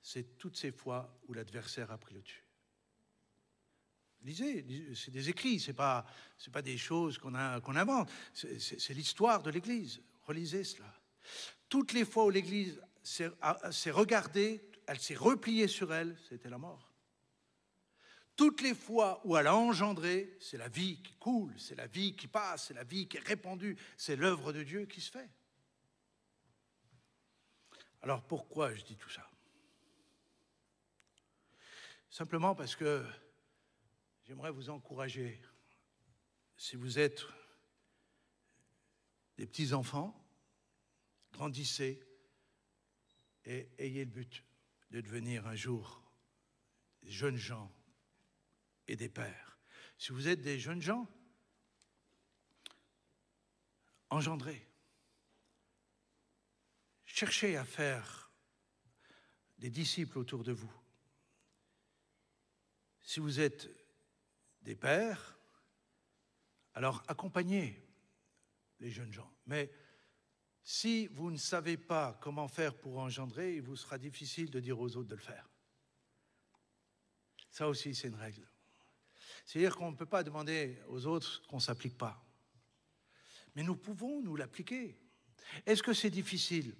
c'est toutes ces fois où l'adversaire a pris le dessus. Lisez, c'est des écrits, c'est pas des choses qu'on invente, c'est l'histoire de l'Église. Relisez cela. Toutes les fois où l'Église s'est regardée, elle s'est repliée sur elle, c'était la mort. Toutes les fois où elle a engendré, c'est la vie qui coule, c'est la vie qui passe, c'est la vie qui est répandue, c'est l'œuvre de Dieu qui se fait. Alors pourquoi je dis tout ça? Simplement parce que j'aimerais vous encourager, si vous êtes des petits-enfants, grandissez et ayez le but de devenir un jour des jeunes gens et des pères. Si vous êtes des jeunes gens, engendrez. Cherchez à faire des disciples autour de vous. Si vous êtes des pères, alors accompagnez les jeunes gens. Mais si vous ne savez pas comment faire pour engendrer, il vous sera difficile de dire aux autres de le faire. Ça aussi, c'est une règle. C'est-à-dire qu'on ne peut pas demander aux autres qu'on ne s'applique pas. Mais nous pouvons nous l'appliquer. Est-ce que c'est difficile?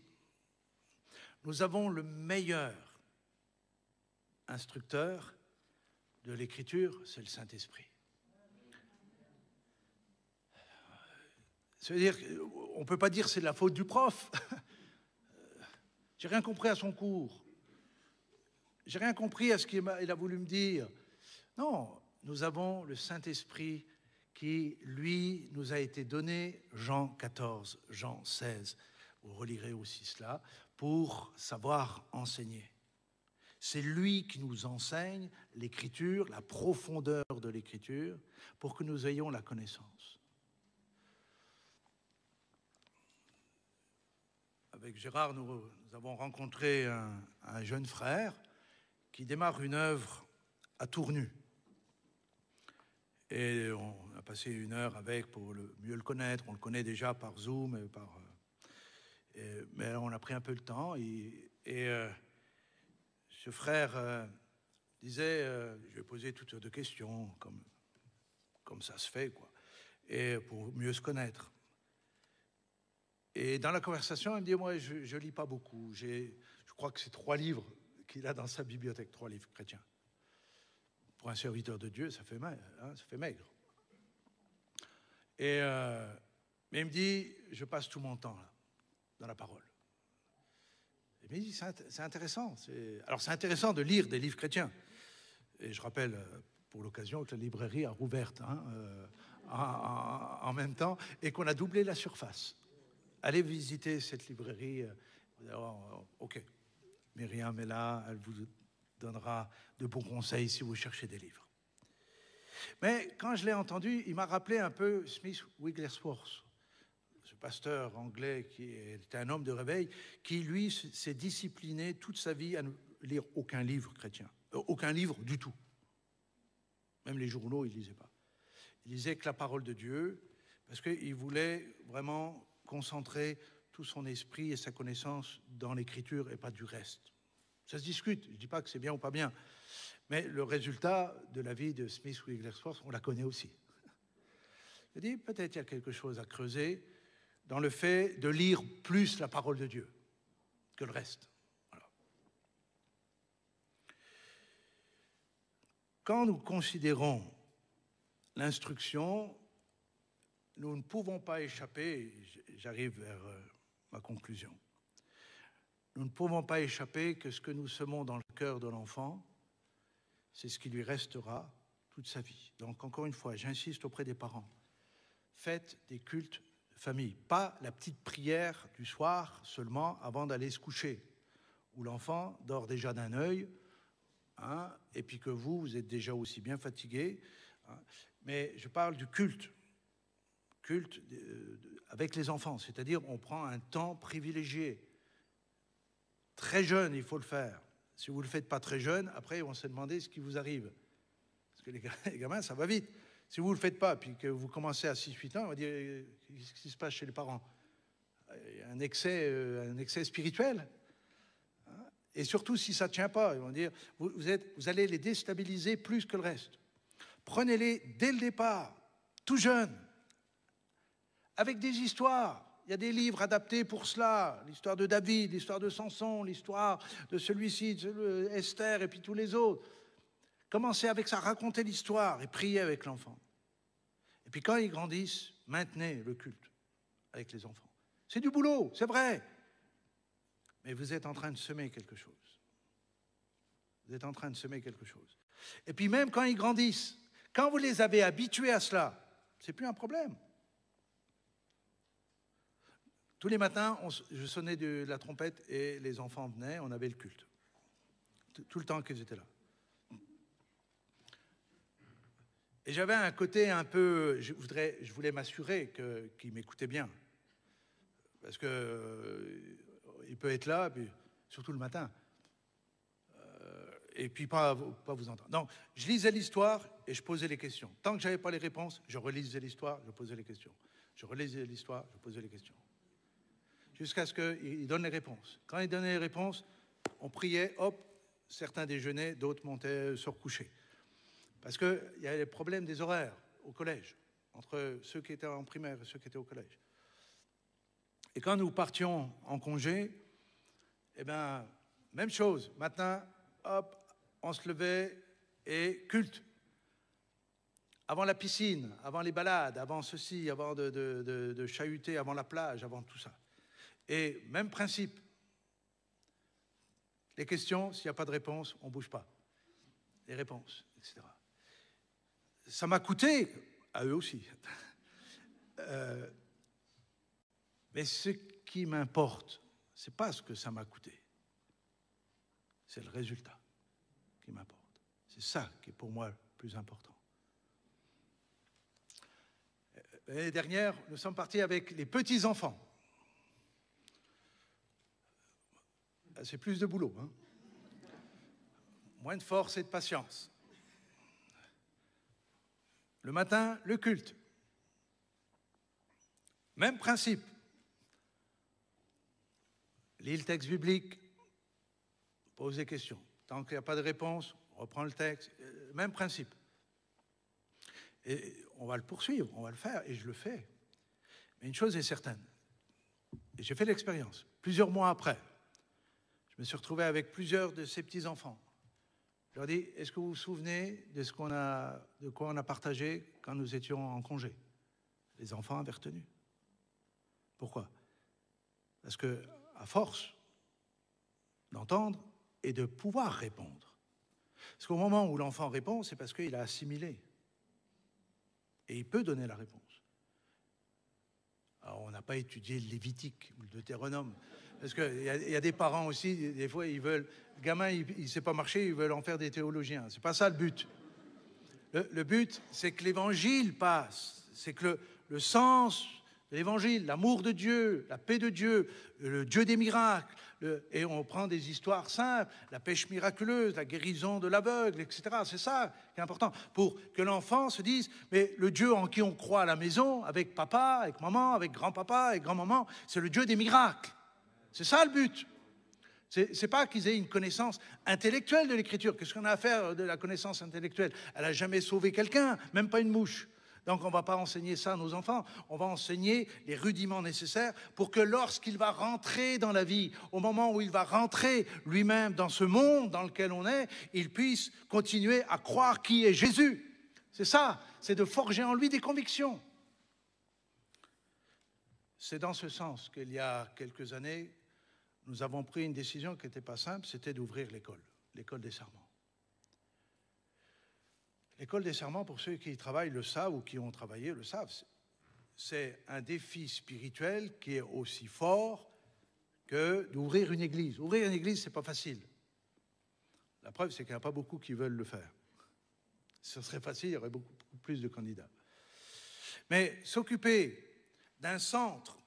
Nous avons le meilleur instructeur de l'Écriture, c'est le Saint-Esprit. C'est-à-dire qu'on ne peut pas dire que c'est de la faute du prof. J'ai rien compris à son cours. J'ai rien compris à ce qu'il a voulu me dire. Non, nous avons le Saint-Esprit qui, lui, nous a été donné, Jean 14, Jean 16. Vous relirez aussi cela, pour savoir enseigner. C'est lui qui nous enseigne l'Écriture, la profondeur de l'Écriture, pour que nous ayons la connaissance. Avec Gérard, nous avons rencontré un jeune frère qui démarre une œuvre à Tournu. Et on a passé 1 heure avec pour mieux le connaître. On le connaît déjà par Zoom, mais on a pris un peu le temps. Ce frère disait, je vais poser toutes sortes de questions, comme ça se fait, quoi, et pour mieux se connaître. Et dans la conversation, il me dit, moi, je ne lis pas beaucoup. Je crois que c'est 3 livres qu'il a dans sa bibliothèque, 3 livres chrétiens. Pour un serviteur de Dieu, ça fait maigre. Mais il me dit, je passe tout mon temps là, dans la parole. Et il me dit, c'est intéressant. Alors c'est intéressant de lire des livres chrétiens. Et je rappelle, pour l'occasion, que la librairie a rouverte en même temps et qu'on a doublé la surface. Allez visiter cette librairie. Ok, Myriam est là, elle vous donnera de bons conseils si vous cherchez des livres. Mais quand je l'ai entendu, il m'a rappelé un peu Smith Wigglesworth, ce pasteur anglais qui était un homme de réveil, qui lui s'est discipliné toute sa vie à ne lire aucun livre chrétien, aucun livre du tout. Même les journaux, il ne lisait pas. Il lisait que la parole de Dieu, parce qu'il voulait vraiment concentrer tout son esprit et sa connaissance dans l'Écriture et pas du reste. Ça se discute, je ne dis pas que c'est bien ou pas bien, mais le résultat de la vie de Smith Wigglesworth, on la connaît aussi. Je dis, peut-être il y a quelque chose à creuser dans le fait de lire plus la parole de Dieu que le reste. Voilà. Quand nous considérons l'instruction, nous ne pouvons pas échapper, j'arrive vers ma conclusion, nous ne pouvons pas échapper que ce que nous semons dans le cœur de l'enfant, c'est ce qui lui restera toute sa vie. Donc, encore une fois, j'insiste auprès des parents, faites des cultes de famille, pas la petite prière du soir seulement avant d'aller se coucher, où l'enfant dort déjà d'un œil, et puis que vous êtes déjà aussi bien fatigué. Mais je parle du culte avec les enfants, c'est-à-dire on prend un temps privilégié. Très jeune, il faut le faire. Si vous ne le faites pas très jeune, après, on se demande ce qui vous arrive. Parce que les gamins, ça va vite. Si vous ne le faites pas, puis que vous commencez à 6-8 ans, on va dire, qu'est-ce qui se passe chez les parents? Il y a un excès spirituel. Et surtout, si ça ne tient pas, ils vont dire, vous allez les déstabiliser plus que le reste. Prenez-les dès le départ, tout jeunes, avec des histoires. Il y a des livres adaptés pour cela, l'histoire de David, l'histoire de Samson, l'histoire de celui-ci, de Esther et puis tous les autres. Commencez avec ça, racontez l'histoire et priez avec l'enfant. Et puis quand ils grandissent, maintenez le culte avec les enfants. C'est du boulot, c'est vrai. Mais vous êtes en train de semer quelque chose. Vous êtes en train de semer quelque chose. Et puis même quand ils grandissent, quand vous les avez habitués à cela, c'est plus un problème. Tous les matins, je sonnais de la trompette et les enfants venaient, on avait le culte. Tout le temps qu'ils étaient là. Et j'avais un côté un peu... Je voulais m'assurer qu'il m'écoutait bien. Parce que il peut être là, puis, surtout le matin. Et puis pas vous entendre. Donc, je lisais l'histoire et je posais les questions. Tant que je n'avais pas les réponses, je relisais l'histoire, je posais les questions. Je relisais l'histoire, je posais les questions. Jusqu'à ce qu'il donne les réponses. Quand il donnait les réponses, on priait, hop, certains déjeunaient, d'autres montaient se recoucher. Parce qu'il y a les problèmes des horaires au collège, entre ceux qui étaient en primaire et ceux qui étaient au collège. Et quand nous partions en congé, eh bien, même chose. Matin, hop, on se levait et culte. Avant la piscine, avant les balades, avant ceci, avant de chahuter, avant la plage, avant tout ça. Et même principe. Les questions, s'il n'y a pas de réponse, on ne bouge pas. Les réponses, etc. Ça m'a coûté, à eux aussi. Mais ce qui m'importe, ce n'est pas ce que ça m'a coûté. C'est le résultat qui m'importe. C'est ça qui est pour moi le plus important. L'année dernière, nous sommes partis avec les petits-enfants. C'est plus de boulot, hein. Moins de force et de patience. Le matin, le culte. Même principe. Lis le texte biblique, pose des questions. Tant qu'il n'y a pas de réponse, on reprend le texte. Même principe. Et on va le poursuivre, on va le faire, et je le fais. Mais une chose est certaine, et j'ai fait l'expérience, plusieurs mois après, je me suis retrouvé avec plusieurs de ces petits-enfants. Je leur dis, est-ce que vous vous souvenez de quoi on a partagé quand nous étions en congé? Les enfants avaient retenu. Pourquoi? Parce que, à force d'entendre et de pouvoir répondre. Parce qu'au moment où l'enfant répond, c'est parce qu'il a assimilé. Et il peut donner la réponse. Alors, on n'a pas étudié le Lévitique ou le Deutéronome. Parce qu'il y a des parents aussi, des fois, ils veulent... Le gamin, il ne sait pas marcher, ils veulent en faire des théologiens. Ce n'est pas ça le but. Le but, c'est que l'Évangile passe. C'est que le sens de l'Évangile, l'amour de Dieu, la paix de Dieu, le Dieu des miracles, et on prend des histoires simples, la pêche miraculeuse, la guérison de l'aveugle, etc. C'est ça qui est important, pour que l'enfant se dise, mais le Dieu en qui on croit à la maison, avec papa, avec maman, avec grand-papa, avec grand-maman, c'est le Dieu des miracles. C'est ça le but. C'est pas qu'ils aient une connaissance intellectuelle de l'Écriture. Qu'est-ce qu'on a à faire de la connaissance intellectuelle? Elle n'a jamais sauvé quelqu'un, même pas une mouche. Donc on ne va pas enseigner ça à nos enfants, on va enseigner les rudiments nécessaires pour que lorsqu'il va rentrer dans la vie, au moment où il va rentrer lui-même dans ce monde dans lequel on est, il puisse continuer à croire qui est Jésus. C'est ça, c'est de forger en lui des convictions. C'est dans ce sens qu'il y a quelques années, nous avons pris une décision qui n'était pas simple, c'était d'ouvrir l'école des serments. L'école des serments, pour ceux qui y travaillent le savent ou qui ont travaillé le savent, c'est un défi spirituel qui est aussi fort que d'ouvrir une église. Ouvrir une église, ce n'est pas facile. La preuve, c'est qu'il n'y a pas beaucoup qui veulent le faire. Si ce serait facile, il y aurait beaucoup plus de candidats. Mais s'occuper d'un centre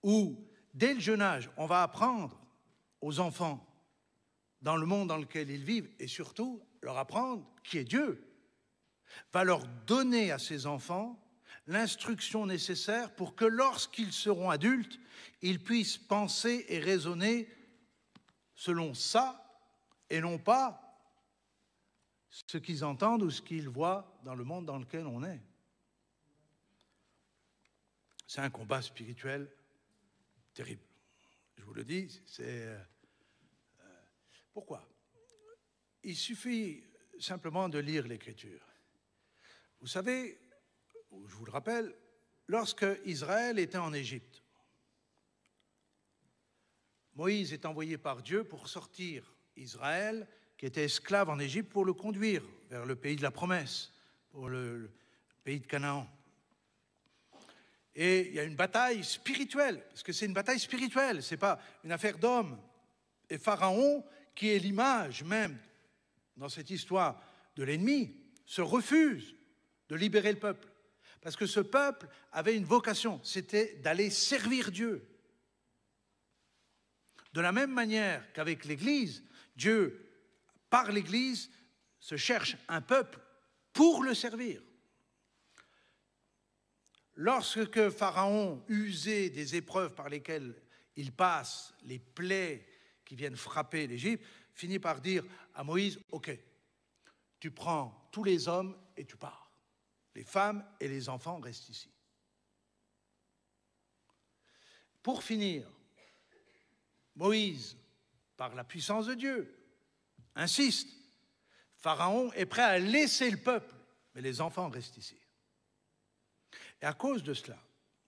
où, dès le jeune âge, on va apprendre aux enfants dans le monde dans lequel ils vivent, et surtout leur apprendre qui est Dieu, va leur donner à ces enfants l'instruction nécessaire pour que lorsqu'ils seront adultes, ils puissent penser et raisonner selon ça et non pas ce qu'ils entendent ou ce qu'ils voient dans le monde dans lequel on est. C'est un combat spirituel terrible. Je vous le dis, c'est... Pourquoi? Il suffit simplement de lire l'Écriture. Vous savez, je vous le rappelle, lorsque Israël était en Égypte, Moïse est envoyé par Dieu pour sortir Israël, qui était esclave en Égypte, pour le conduire vers le pays de la promesse, pour le pays de Canaan. Et il y a une bataille spirituelle, parce que c'est une bataille spirituelle, ce n'est pas une affaire d'hommes. Et Pharaon, qui est l'image même, dans cette histoire, de l'ennemi, se refuse de libérer le peuple. Parce que ce peuple avait une vocation, c'était d'aller servir Dieu. De la même manière qu'avec l'Église, Dieu, par l'Église, se cherche un peuple pour le servir. Lorsque Pharaon usait des épreuves par lesquelles il passe, les plaies qui viennent frapper l'Égypte, finit par dire à Moïse, « Ok, tu prends tous les hommes et tu pars. Les femmes et les enfants restent ici. » Pour finir, Moïse, par la puissance de Dieu, insiste. Pharaon est prêt à laisser le peuple, mais les enfants restent ici. Et à cause de cela,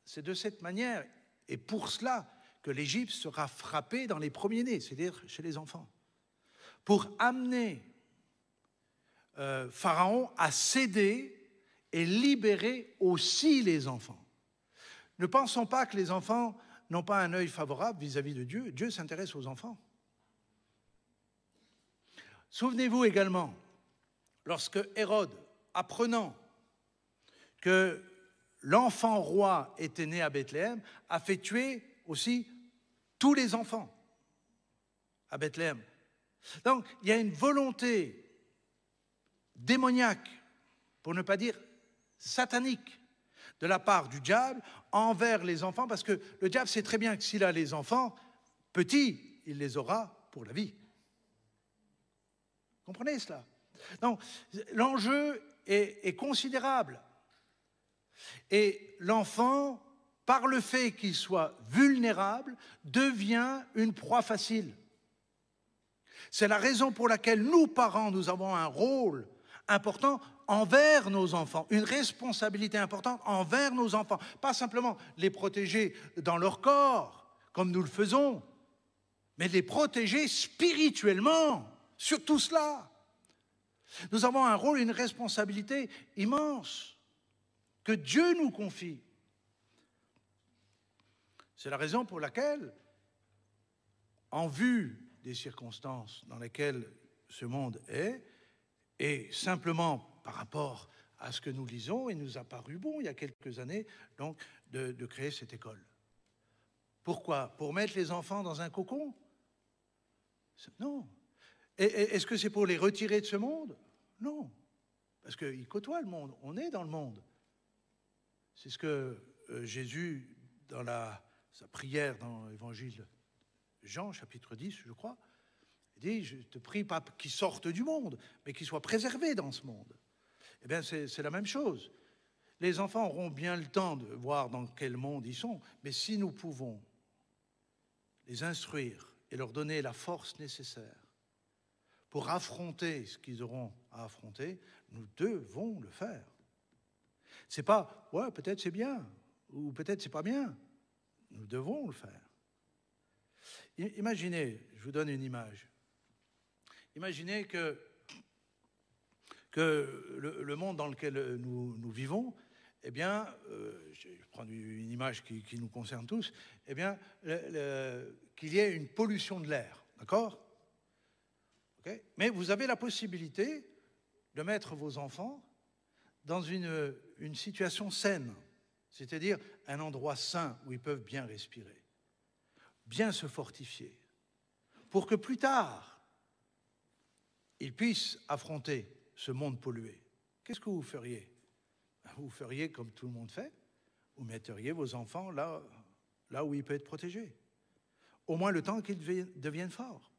c'est de cette manière, et pour cela, que l'Égypte sera frappée dans les premiers-nés, c'est-à-dire chez les enfants, pour amener Pharaon à céder et libérer aussi les enfants. Ne pensons pas que les enfants n'ont pas un œil favorable vis-à-vis de Dieu. Dieu s'intéresse aux enfants. Souvenez-vous également, lorsque Hérode, apprenant que l'enfant roi était né à Bethléem, a fait tuer aussi tous les enfants à Bethléem. Donc, il y a une volonté démoniaque, pour ne pas dire satanique, de la part du diable envers les enfants, parce que le diable sait très bien que s'il a les enfants petits, il les aura pour la vie. Comprenez cela? Donc, l'enjeu est considérable. Et l'enfant, par le fait qu'il soit vulnérable, devient une proie facile. C'est la raison pour laquelle nous, parents, nous avons un rôle important envers nos enfants, une responsabilité importante envers nos enfants. Pas simplement les protéger dans leur corps, comme nous le faisons, mais les protéger spirituellement, sur tout cela. Nous avons un rôle, une responsabilité immense que Dieu nous confie. C'est la raison pour laquelle, en vue des circonstances dans lesquelles ce monde est, et simplement par rapport à ce que nous lisons, il nous a paru bon il y a quelques années donc, de créer cette école. Pourquoi? Pour mettre les enfants dans un cocon? Non. Est-ce que c'est pour les retirer de ce monde? Non. Parce qu'ils côtoient le monde, on est dans le monde. C'est ce que Jésus, dans sa prière dans l'évangile Jean, chapitre 10, je crois, il dit, je te prie pas qu'ils sortent du monde, mais qu'ils soient préservés dans ce monde. Eh bien, c'est la même chose. Les enfants auront bien le temps de voir dans quel monde ils sont, mais si nous pouvons les instruire et leur donner la force nécessaire pour affronter ce qu'ils auront à affronter, nous devons le faire. C'est pas, ouais, peut-être c'est bien, ou peut-être c'est pas bien. Nous devons le faire. Imaginez, je vous donne une image. Imaginez que le monde dans lequel nous vivons, eh bien, je vais prendre une image qui nous concerne tous, eh bien, qu'il y ait une pollution de l'air, d'accord? Okay? Mais vous avez la possibilité de mettre vos enfants dans une situation saine, c'est-à-dire un endroit sain où ils peuvent bien respirer, bien se fortifier, pour que plus tard, ils puissent affronter ce monde pollué. Qu'est-ce que vous feriez? Vous feriez comme tout le monde fait, vous metteriez vos enfants là où ils peuvent être protégés, au moins le temps qu'ils deviennent forts.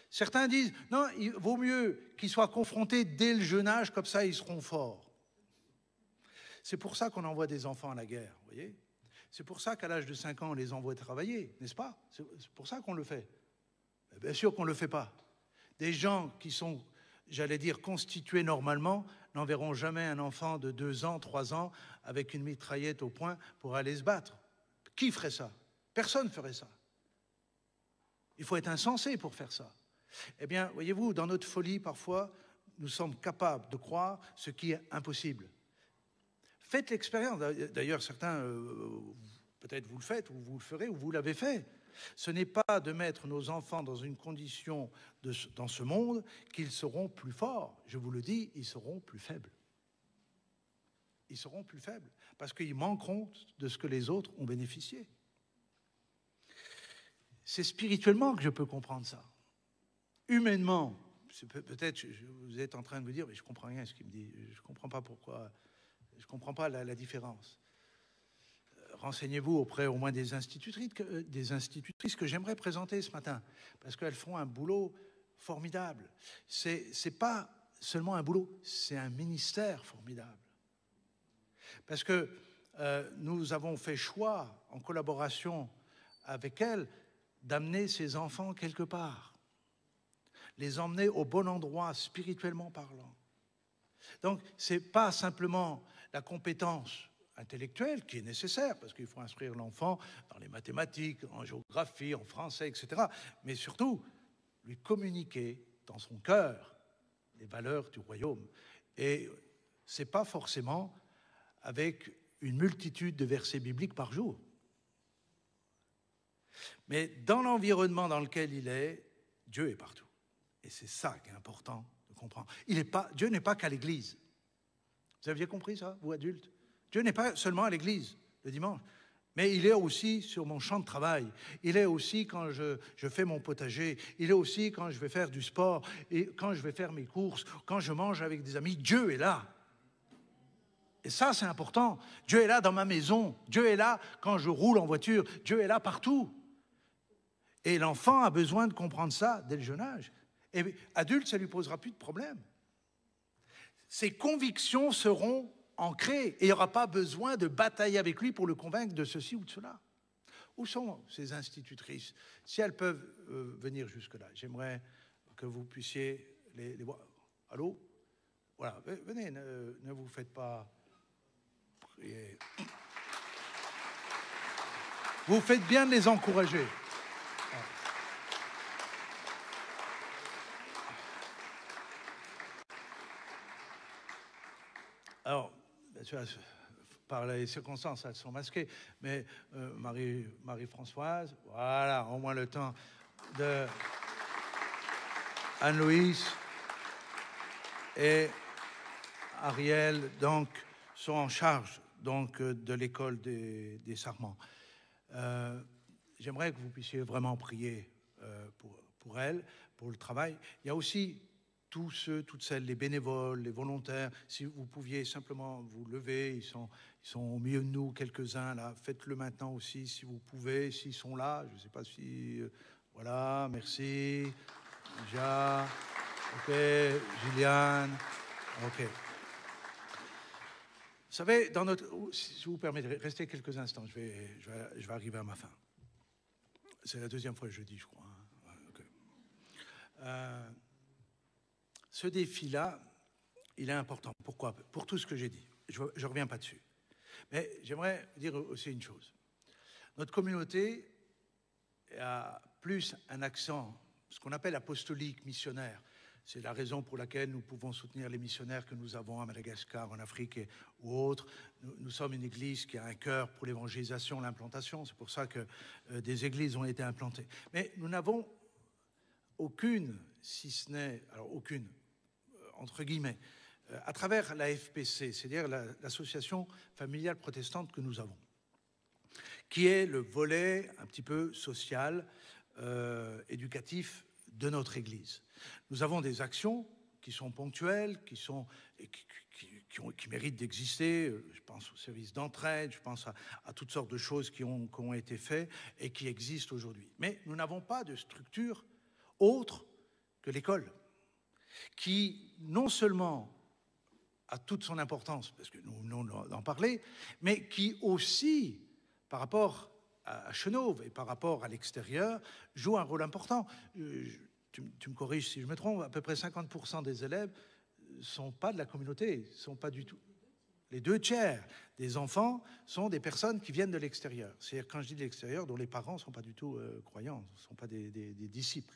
Certains disent, non, il vaut mieux qu'ils soient confrontés dès le jeune âge, comme ça ils seront forts. C'est pour ça qu'on envoie des enfants à la guerre, vous voyez? C'est pour ça qu'à l'âge de 5 ans, on les envoie travailler, n'est-ce pas? C'est pour ça qu'on le fait. Mais bien sûr qu'on ne le fait pas. Des gens qui sont, j'allais dire, constitués normalement, n'enverront jamais un enfant de 2 ans, 3 ans, avec une mitraillette au poing pour aller se battre. Qui ferait ça? Personne ne ferait ça. Il faut être insensé pour faire ça. Eh bien, voyez-vous, dans notre folie, parfois, nous sommes capables de croire ce qui est impossible. Faites l'expérience. D'ailleurs, certains, peut-être vous le faites, ou vous le ferez, ou vous l'avez fait. Ce n'est pas de mettre nos enfants dans une condition dans ce monde qu'ils seront plus forts. Je vous le dis, ils seront plus faibles. ils seront plus faibles, parce qu'ils manqueront de ce que les autres ont bénéficié. C'est spirituellement que je peux comprendre ça. Humainement, peut-être vous êtes en train de vous dire, mais je ne comprends rien à ce qu'il me dit, je ne comprends pas pourquoi, je ne comprends pas la différence. Renseignez-vous auprès au moins des institutrices que j'aimerais présenter ce matin, parce qu'elles font un boulot formidable. C'est pas seulement un boulot, c'est un ministère formidable. Parce que nous avons fait choix, en collaboration avec elles, d'amener ces enfants quelque part, les emmener au bon endroit, spirituellement parlant. Donc, ce n'est pas simplement la compétence intellectuelle qui est nécessaire, parce qu'il faut instruire l'enfant dans les mathématiques, en géographie, en français, etc., mais surtout, lui communiquer dans son cœur les valeurs du royaume. Et ce n'est pas forcément avec une multitude de versets bibliques par jour. Mais dans l'environnement dans lequel il est, Dieu est partout. Et c'est ça qui est important de comprendre. Dieu n'est pas qu'à l'église. Vous aviez compris ça, vous adultes? Dieu n'est pas seulement à l'église le dimanche, mais il est aussi sur mon champ de travail. Il est aussi quand je fais mon potager. Il est aussi quand je vais faire du sport et quand je vais faire mes courses, quand je mange avec des amis. Dieu est là. Et ça, c'est important. Dieu est là dans ma maison. Dieu est là quand je roule en voiture. Dieu est là partout. Et l'enfant a besoin de comprendre ça dès le jeune âge. Et adulte, ça ne lui posera plus de problème. Ses convictions seront ancrées et il n'y aura pas besoin de batailler avec lui pour le convaincre de ceci ou de cela. Où sont ces institutrices? Si elles peuvent venir jusque-là, j'aimerais que vous puissiez les voir. Allô? Voilà, venez, ne vous faites pas prier. Vous faites bien de les encourager. Alors, bien sûr, par les circonstances, elles sont masquées, mais Marie-Françoise, voilà, au moins le temps de Anne-Louise et Ariel, donc, sont en charge donc, de l'école des Sarments. J'aimerais que vous puissiez vraiment prier pour elles, pour le travail. Il y a aussi tous ceux, toutes celles, les bénévoles, les volontaires, si vous pouviez simplement vous lever, ils sont au milieu de nous, quelques-uns là, faites-le maintenant aussi si vous pouvez, s'ils sont là, je ne sais pas si... voilà, merci, Ja, ok, Gilliane, ok. Vous savez, si vous permettez, restez quelques instants, je vais arriver à ma fin. C'est la deuxième fois que je dis, je crois. Hein. Okay. Ce défi-là, il est important. Pourquoi? Pour tout ce que j'ai dit. Je ne reviens pas dessus. Mais j'aimerais dire aussi une chose. Notre communauté a plus un accent, ce qu'on appelle apostolique, missionnaire. C'est la raison pour laquelle nous pouvons soutenir les missionnaires que nous avons à Madagascar, en Afrique ou autres. Nous sommes une église qui a un cœur pour l'évangélisation, l'implantation. C'est pour ça que des églises ont été implantées. Mais nous n'avons aucune, si ce n'est... Alors aucune, entre guillemets, à travers la FPC, c'est-à-dire l'association familiale protestante que nous avons, qui est le volet un petit peu social, éducatif de notre Église. Nous avons des actions qui sont ponctuelles, qui méritent d'exister. Je pense au service d'entraide, je pense à toutes sortes de choses qui ont été faites et qui existent aujourd'hui. Mais nous n'avons pas de structure autre que l'école, qui non seulement a toute son importance, parce que nous venons d'en parler, mais qui aussi, par rapport à Chenauve et par rapport à l'extérieur, joue un rôle important. Tu me corriges si je me trompe, à peu près 50% des élèves ne sont pas de la communauté, ne sont pas du tout. Les 2/3 des enfants sont des personnes qui viennent de l'extérieur. C'est-à-dire, quand je dis de l'extérieur, dont les parents ne sont pas du tout croyants, ne sont pas des disciples.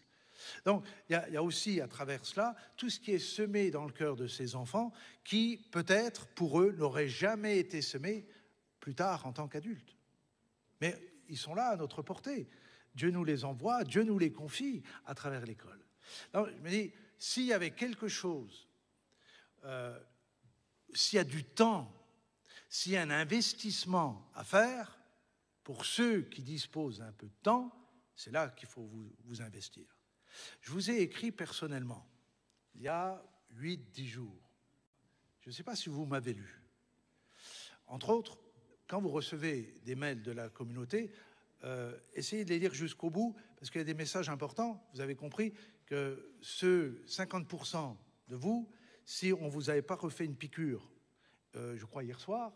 Donc, il y a aussi, à travers cela, tout ce qui est semé dans le cœur de ces enfants qui, peut-être, pour eux, n'aurait jamais été semé plus tard en tant qu'adultes. Mais ils sont là à notre portée. Dieu nous les envoie, Dieu nous les confie à travers l'école. Donc, je me dis, s'il y avait quelque chose, s'il y a du temps s'il y a un investissement à faire, pour ceux qui disposent d'un peu de temps, c'est là qu'il faut vous investir. Je vous ai écrit personnellement, il y a 8-10 jours. Je ne sais pas si vous m'avez lu. Entre autres, quand vous recevez des mails de la communauté, essayez de les lire jusqu'au bout, parce qu'il y a des messages importants. Vous avez compris que ce 50% de vous, si on ne vous avait pas refait une piqûre, je crois hier soir,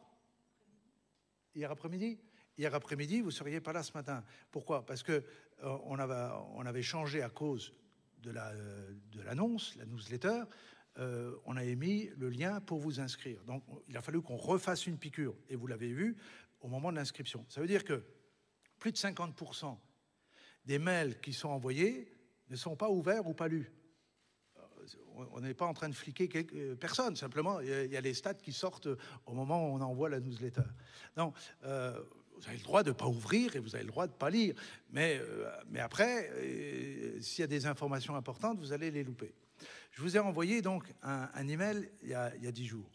hier après-midi, vous ne seriez pas là ce matin. Pourquoi? Parce qu'on avait changé à cause de l'annonce, la newsletter, on avait mis le lien pour vous inscrire. Donc, il a fallu qu'on refasse une piqûre, et vous l'avez vu, au moment de l'inscription. Ça veut dire que plus de 50% des mails qui sont envoyés ne sont pas ouverts ou pas lus. On n'est pas en train de fliquer personne, simplement, il y a les stats qui sortent au moment où on envoie la newsletter. Donc, vous avez le droit de ne pas ouvrir et vous avez le droit de ne pas lire. Mais après, s'il y a des informations importantes, vous allez les louper. Je vous ai envoyé donc un email il y a 10 jours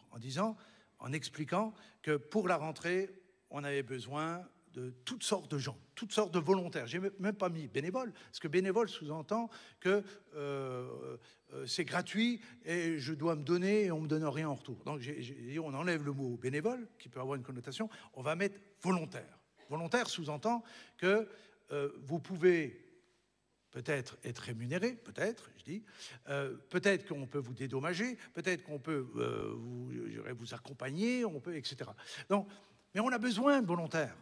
en expliquant que pour la rentrée, on avait besoin de toutes sortes de gens, toutes sortes de volontaires. Je n'ai même pas mis bénévole, parce que bénévole sous-entend que c'est gratuit et je dois me donner et on ne me donne rien en retour. Donc j'ai dit, on enlève le mot bénévole, qui peut avoir une connotation, on va mettre volontaire. Volontaire sous-entend que vous pouvez peut-être être rémunéré, peut-être, je dis, peut-être qu'on peut vous dédommager, peut-être qu'on peut vous accompagner, on peut, etc. Donc, mais on a besoin de volontaires.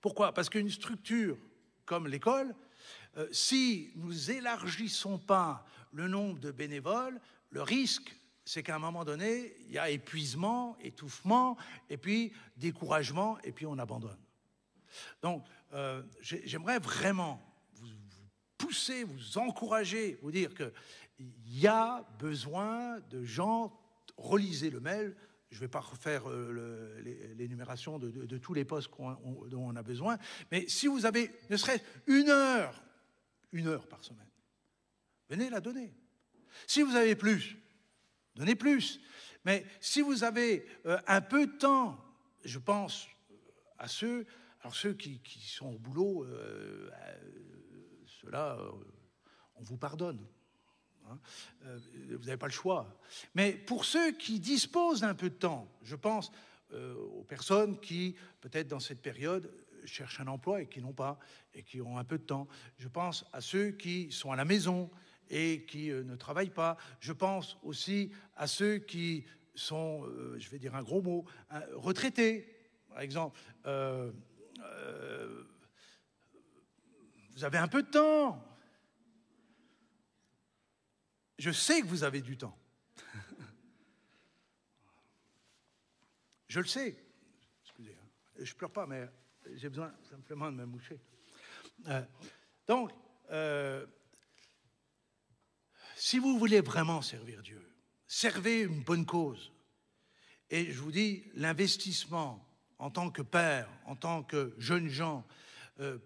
Pourquoi? Parce qu'une structure comme l'école, si nous élargissons pas le nombre de bénévoles, le risque, c'est qu'à un moment donné, il y a épuisement, étouffement, et puis découragement, et puis on abandonne. Donc, j'aimerais vraiment vous pousser, vous encourager, vous dire qu'il y a besoin de gens, relisez le mail. Je ne vais pas refaire l'énumération de tous les postes dont on a besoin, mais si vous avez ne serait-ce une heure par semaine, venez la donner. Si vous avez plus, donnez plus. Mais si vous avez un peu de temps, je pense à ceux qui sont au boulot, ceux-là, on vous pardonne. Vous n'avez pas le choix. Mais pour ceux qui disposent d'un peu de temps, je pense aux personnes qui, peut-être dans cette période, cherchent un emploi et qui n'ont pas, et qui ont un peu de temps. Je pense à ceux qui sont à la maison et qui ne travaillent pas. Je pense aussi à ceux qui sont, je vais dire un gros mot, retraités, par exemple. Vous avez un peu de temps. Je sais que vous avez du temps. Je le sais. Excusez, je pleure pas, mais j'ai besoin simplement de me moucher. Donc, si vous voulez vraiment servir Dieu, servez une bonne cause. Et je vous dis, l'investissement en tant que père, en tant que jeunes gens,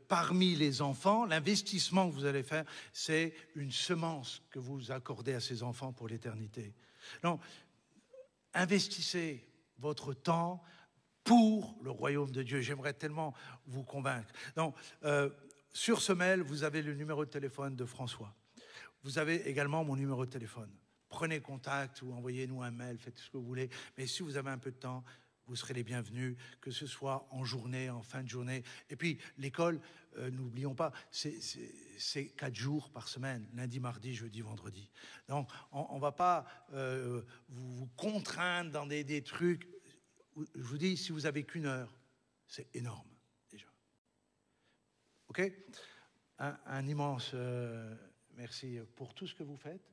parmi les enfants, l'investissement que vous allez faire, c'est une semence que vous accordez à ces enfants pour l'éternité. Donc, investissez votre temps pour le royaume de Dieu. J'aimerais tellement vous convaincre. Donc, sur ce mail, vous avez le numéro de téléphone de François. Vous avez également mon numéro de téléphone. Prenez contact ou envoyez-nous un mail, faites ce que vous voulez. Mais si vous avez un peu de temps, vous serez les bienvenus, que ce soit en journée, en fin de journée. Et puis, l'école, n'oublions pas, c'est 4 jours par semaine, lundi, mardi, jeudi, vendredi. Donc, on ne va pas vous contraindre dans des trucs. Je vous dis, si vous avez qu'une heure, c'est énorme, déjà. OK? Un immense merci pour tout ce que vous faites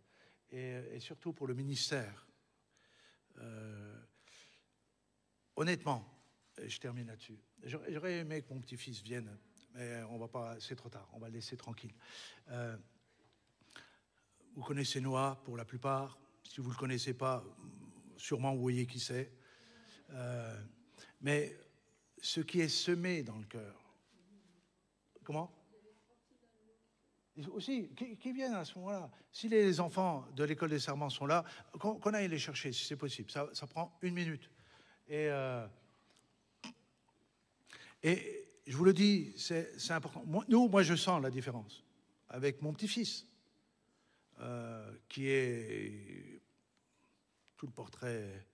et surtout pour le ministère. Honnêtement, je termine là-dessus. J'aurais aimé que mon petit-fils vienne, mais on va pas, c'est trop tard, on va le laisser tranquille. Vous connaissez Noah pour la plupart. Si vous ne le connaissez pas, sûrement vous voyez qui c'est. Mais ce qui est semé dans le cœur. Comment ? Aussi, qui viennent à ce moment-là. Si les enfants de l'école des serments sont là, qu'on aille les chercher si c'est possible. Ça prend 1 minute. Et Et je vous le dis, c'est important. Moi, je sens la différence avec mon petit-fils, qui est tout le portrait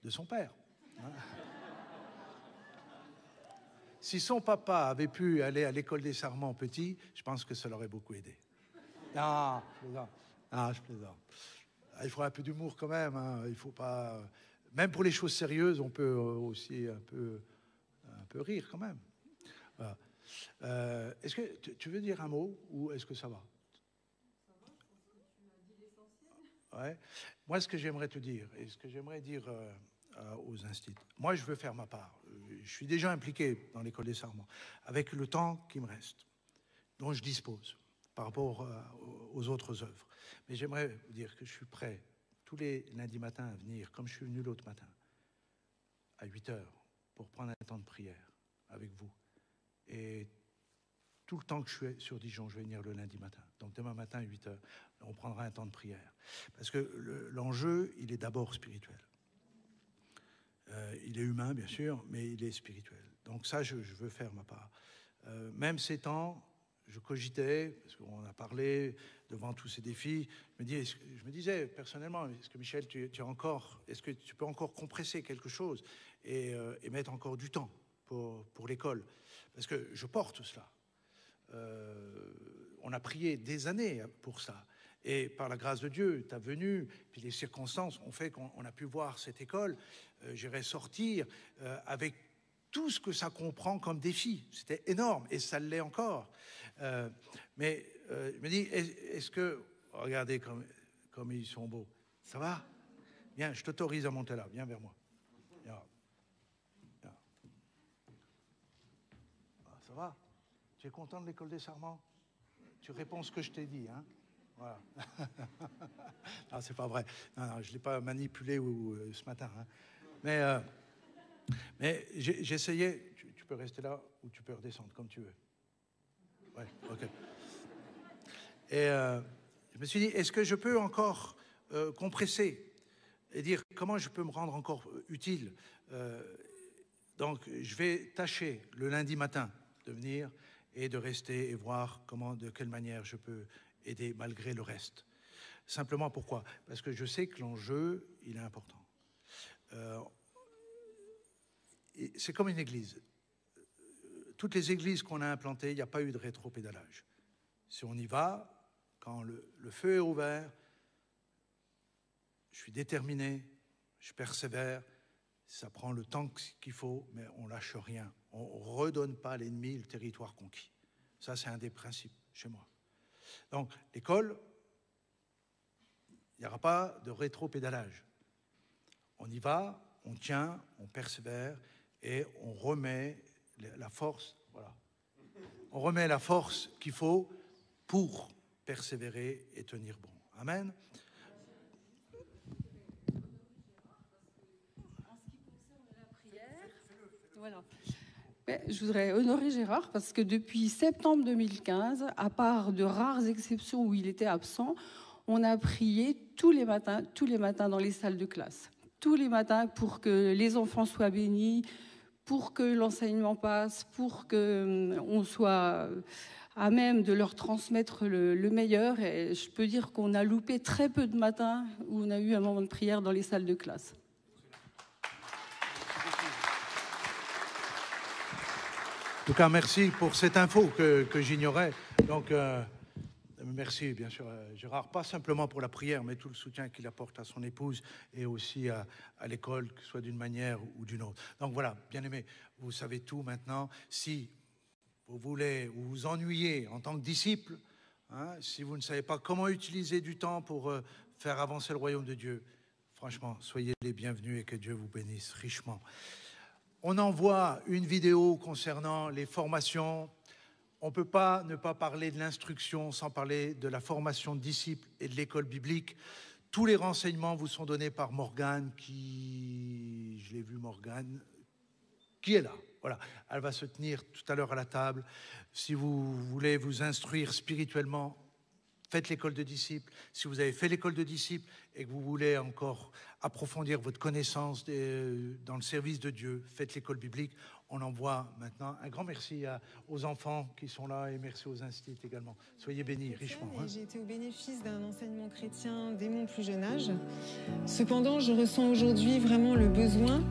de son père. Hein. Si son papa avait pu aller à l'école des Sarments petit, je pense que ça l'aurait beaucoup aidé. Non, je plaisante. Non, je plaisante. Il faut un peu d'humour quand même. Hein. Il faut pas. Même pour les choses sérieuses, on peut aussi un peu rire quand même. Voilà. Est-ce que tu veux dire un mot ou est-ce que ça va? Ça va, je pense que tu as dit l'essentiel. Ouais. Moi, ce que j'aimerais te dire, et ce que j'aimerais dire aux instituts, moi, je veux faire ma part. Je suis déjà impliqué dans l'école des Sarments, avec le temps qui me reste, dont je dispose par rapport aux autres œuvres. Mais j'aimerais vous dire que je suis prêt tous les lundis matins à venir, comme je suis venu l'autre matin, à 8 heures, pour prendre un temps de prière avec vous. Et tout le temps que je suis sur Dijon, je vais venir le lundi matin. Donc demain matin à 8 heures, on prendra un temps de prière. Parce que l'enjeu, il est d'abord spirituel. Il est humain, bien sûr, mais il est spirituel. Donc ça, je veux faire ma part. Même ces temps, je cogitais, parce qu'on a parlé devant tous ces défis, je me disais personnellement, est-ce que Michel, est-ce que tu peux encore compresser quelque chose et mettre encore du temps pour l'école? Parce que je porte cela. On a prié des années pour ça. Et par la grâce de Dieu, ta venue, puis les circonstances ont fait qu'on a pu voir cette école, j'irai sortir avec tout ce que ça comprend comme défi. C'était énorme, et ça l'est encore. Mais je me dis, est-ce que... Regardez comme ils sont beaux. Ça va? Viens, je t'autorise à monter là. Viens vers moi. Viens. Viens. Ah, ça va? Tu es content de l'école des Sarments? Tu réponds ce que je t'ai dit, hein? Voilà. Non, c'est pas vrai. Non, je ne l'ai pas manipulé ce matin. Hein. Mais j'essayais. Tu peux rester là ou tu peux redescendre comme tu veux. Ouais, ok. Et je me suis dit, est-ce que je peux encore compresser et dire comment je peux me rendre encore utile? Donc, je vais tâcher le lundi matin de venir et de rester et voir de quelle manière je peux aider malgré le reste. Simplement pourquoi? Parce que je sais que l'enjeu, il est important. C'est comme une église. Toutes les églises qu'on a implantées, il n'y a pas eu de rétropédalage. Si on y va, quand le feu est ouvert, je suis déterminé, je persévère, ça prend le temps qu'il faut, mais on ne lâche rien. On ne redonne pas à l'ennemi le territoire conquis. Ça, c'est un des principes chez moi. Donc, l'école, il n'y aura pas de rétropédalage. On y va, on tient, on persévère et on remet la force, voilà. On remet la force qu'il faut pour persévérer et tenir bon. Amen. Voilà. Je voudrais honorer Gérard parce que depuis septembre 2015, à part de rares exceptions où il était absent, on a prié tous les matins dans les salles de classe. Tous les matins pour que les enfants soient bénis, pour que l'enseignement passe, pour qu'on soit à même de leur transmettre le meilleur. Et je peux dire qu'on a loupé très peu de matins où on a eu un moment de prière dans les salles de classe. En tout cas, merci pour cette info que j'ignorais. Donc, merci, bien sûr, Gérard, pas simplement pour la prière, mais tout le soutien qu'il apporte à son épouse et aussi à l'école, que ce soit d'une manière ou d'une autre. Donc voilà, bien aimé, vous savez tout maintenant. Si vous voulez vous ennuyer en tant que disciple, hein, si vous ne savez pas comment utiliser du temps pour faire avancer le royaume de Dieu, franchement, soyez les bienvenus et que Dieu vous bénisse richement. On envoie une vidéo concernant les formations. On ne peut pas ne pas parler de l'instruction sans parler de la formation de disciples et de l'école biblique. Tous les renseignements vous sont donnés par Morgane, je l'ai vu Morgane, qui est là. Voilà, elle va se tenir tout à l'heure à la table. Si vous voulez vous instruire spirituellement, faites l'école de disciples. Si vous avez fait l'école de disciples et que vous voulez encore approfondir votre connaissance dans le service de Dieu, faites l'école biblique. on envoie maintenant un grand merci aux enfants qui sont là et merci aux instituts également. Soyez bénis richement. J'ai été au bénéfice d'un enseignement chrétien dès mon plus jeune âge. Cependant, je ressens aujourd'hui vraiment le besoin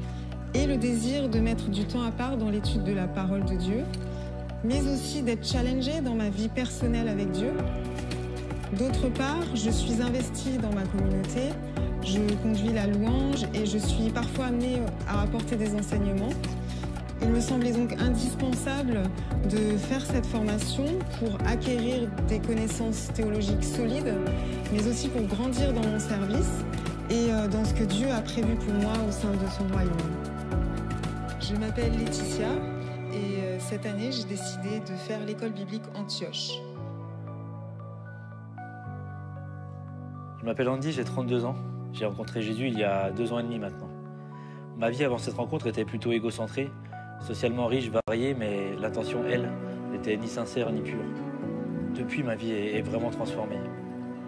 et le désir de mettre du temps à part dans l'étude de la parole de Dieu, mais aussi d'être challengée dans ma vie personnelle avec Dieu. D'autre part, je suis investie dans ma communauté, je conduis la louange et je suis parfois amenée à apporter des enseignements. Il me semblait donc indispensable de faire cette formation pour acquérir des connaissances théologiques solides, mais aussi pour grandir dans mon service et dans ce que Dieu a prévu pour moi au sein de son royaume. Je m'appelle Laetitia et cette année, j'ai décidé de faire l'école biblique Antioche. Je m'appelle Andy, j'ai 32 ans. J'ai rencontré Jésus il y a 2 ans et demi maintenant. Ma vie avant cette rencontre était plutôt égocentrée, socialement riche, variée, mais l'intention, elle, n'était ni sincère ni pure. Depuis, ma vie est vraiment transformée.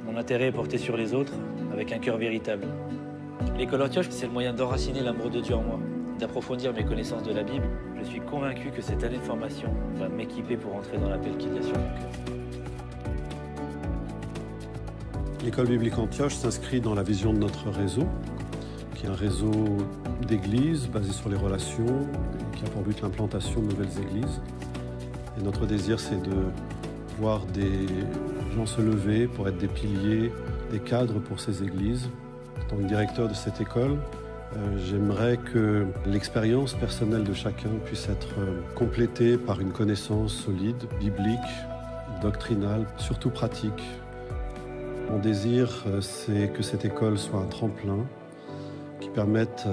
Mon intérêt est porté sur les autres, avec un cœur véritable. L'école Antioche, c'est le moyen d'enraciner l'amour de Dieu en moi, d'approfondir mes connaissances de la Bible. Je suis convaincu que cette année de formation va m'équiper pour entrer dans l'appel qu'il y a sur mon cœur. L'école biblique Antioche s'inscrit dans la vision de notre réseau, qui est un réseau d'églises basé sur les relations, qui a pour but l'implantation de nouvelles églises. Et notre désir, c'est de voir des gens se lever pour être des piliers, des cadres pour ces églises. En tant que directeur de cette école, j'aimerais que l'expérience personnelle de chacun puisse être complétée par une connaissance solide, biblique, doctrinale, surtout pratique. Mon désir, c'est que cette école soit un tremplin qui permette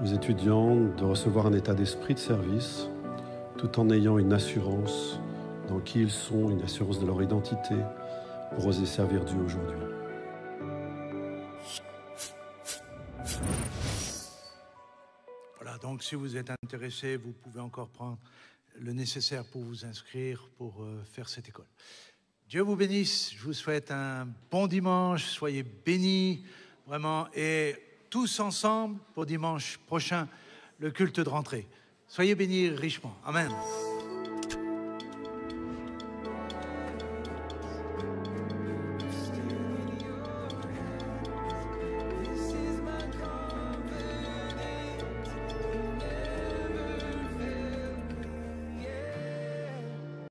aux étudiants de recevoir un état d'esprit de service tout en ayant une assurance dans qui ils sont, une assurance de leur identité pour oser servir Dieu aujourd'hui. Voilà, donc si vous êtes intéressé, vous pouvez encore prendre le nécessaire pour vous inscrire, pour faire cette école. Dieu vous bénisse, je vous souhaite un bon dimanche, soyez bénis vraiment et tous ensemble pour dimanche prochain, le culte de rentrée. Soyez bénis richement. Amen.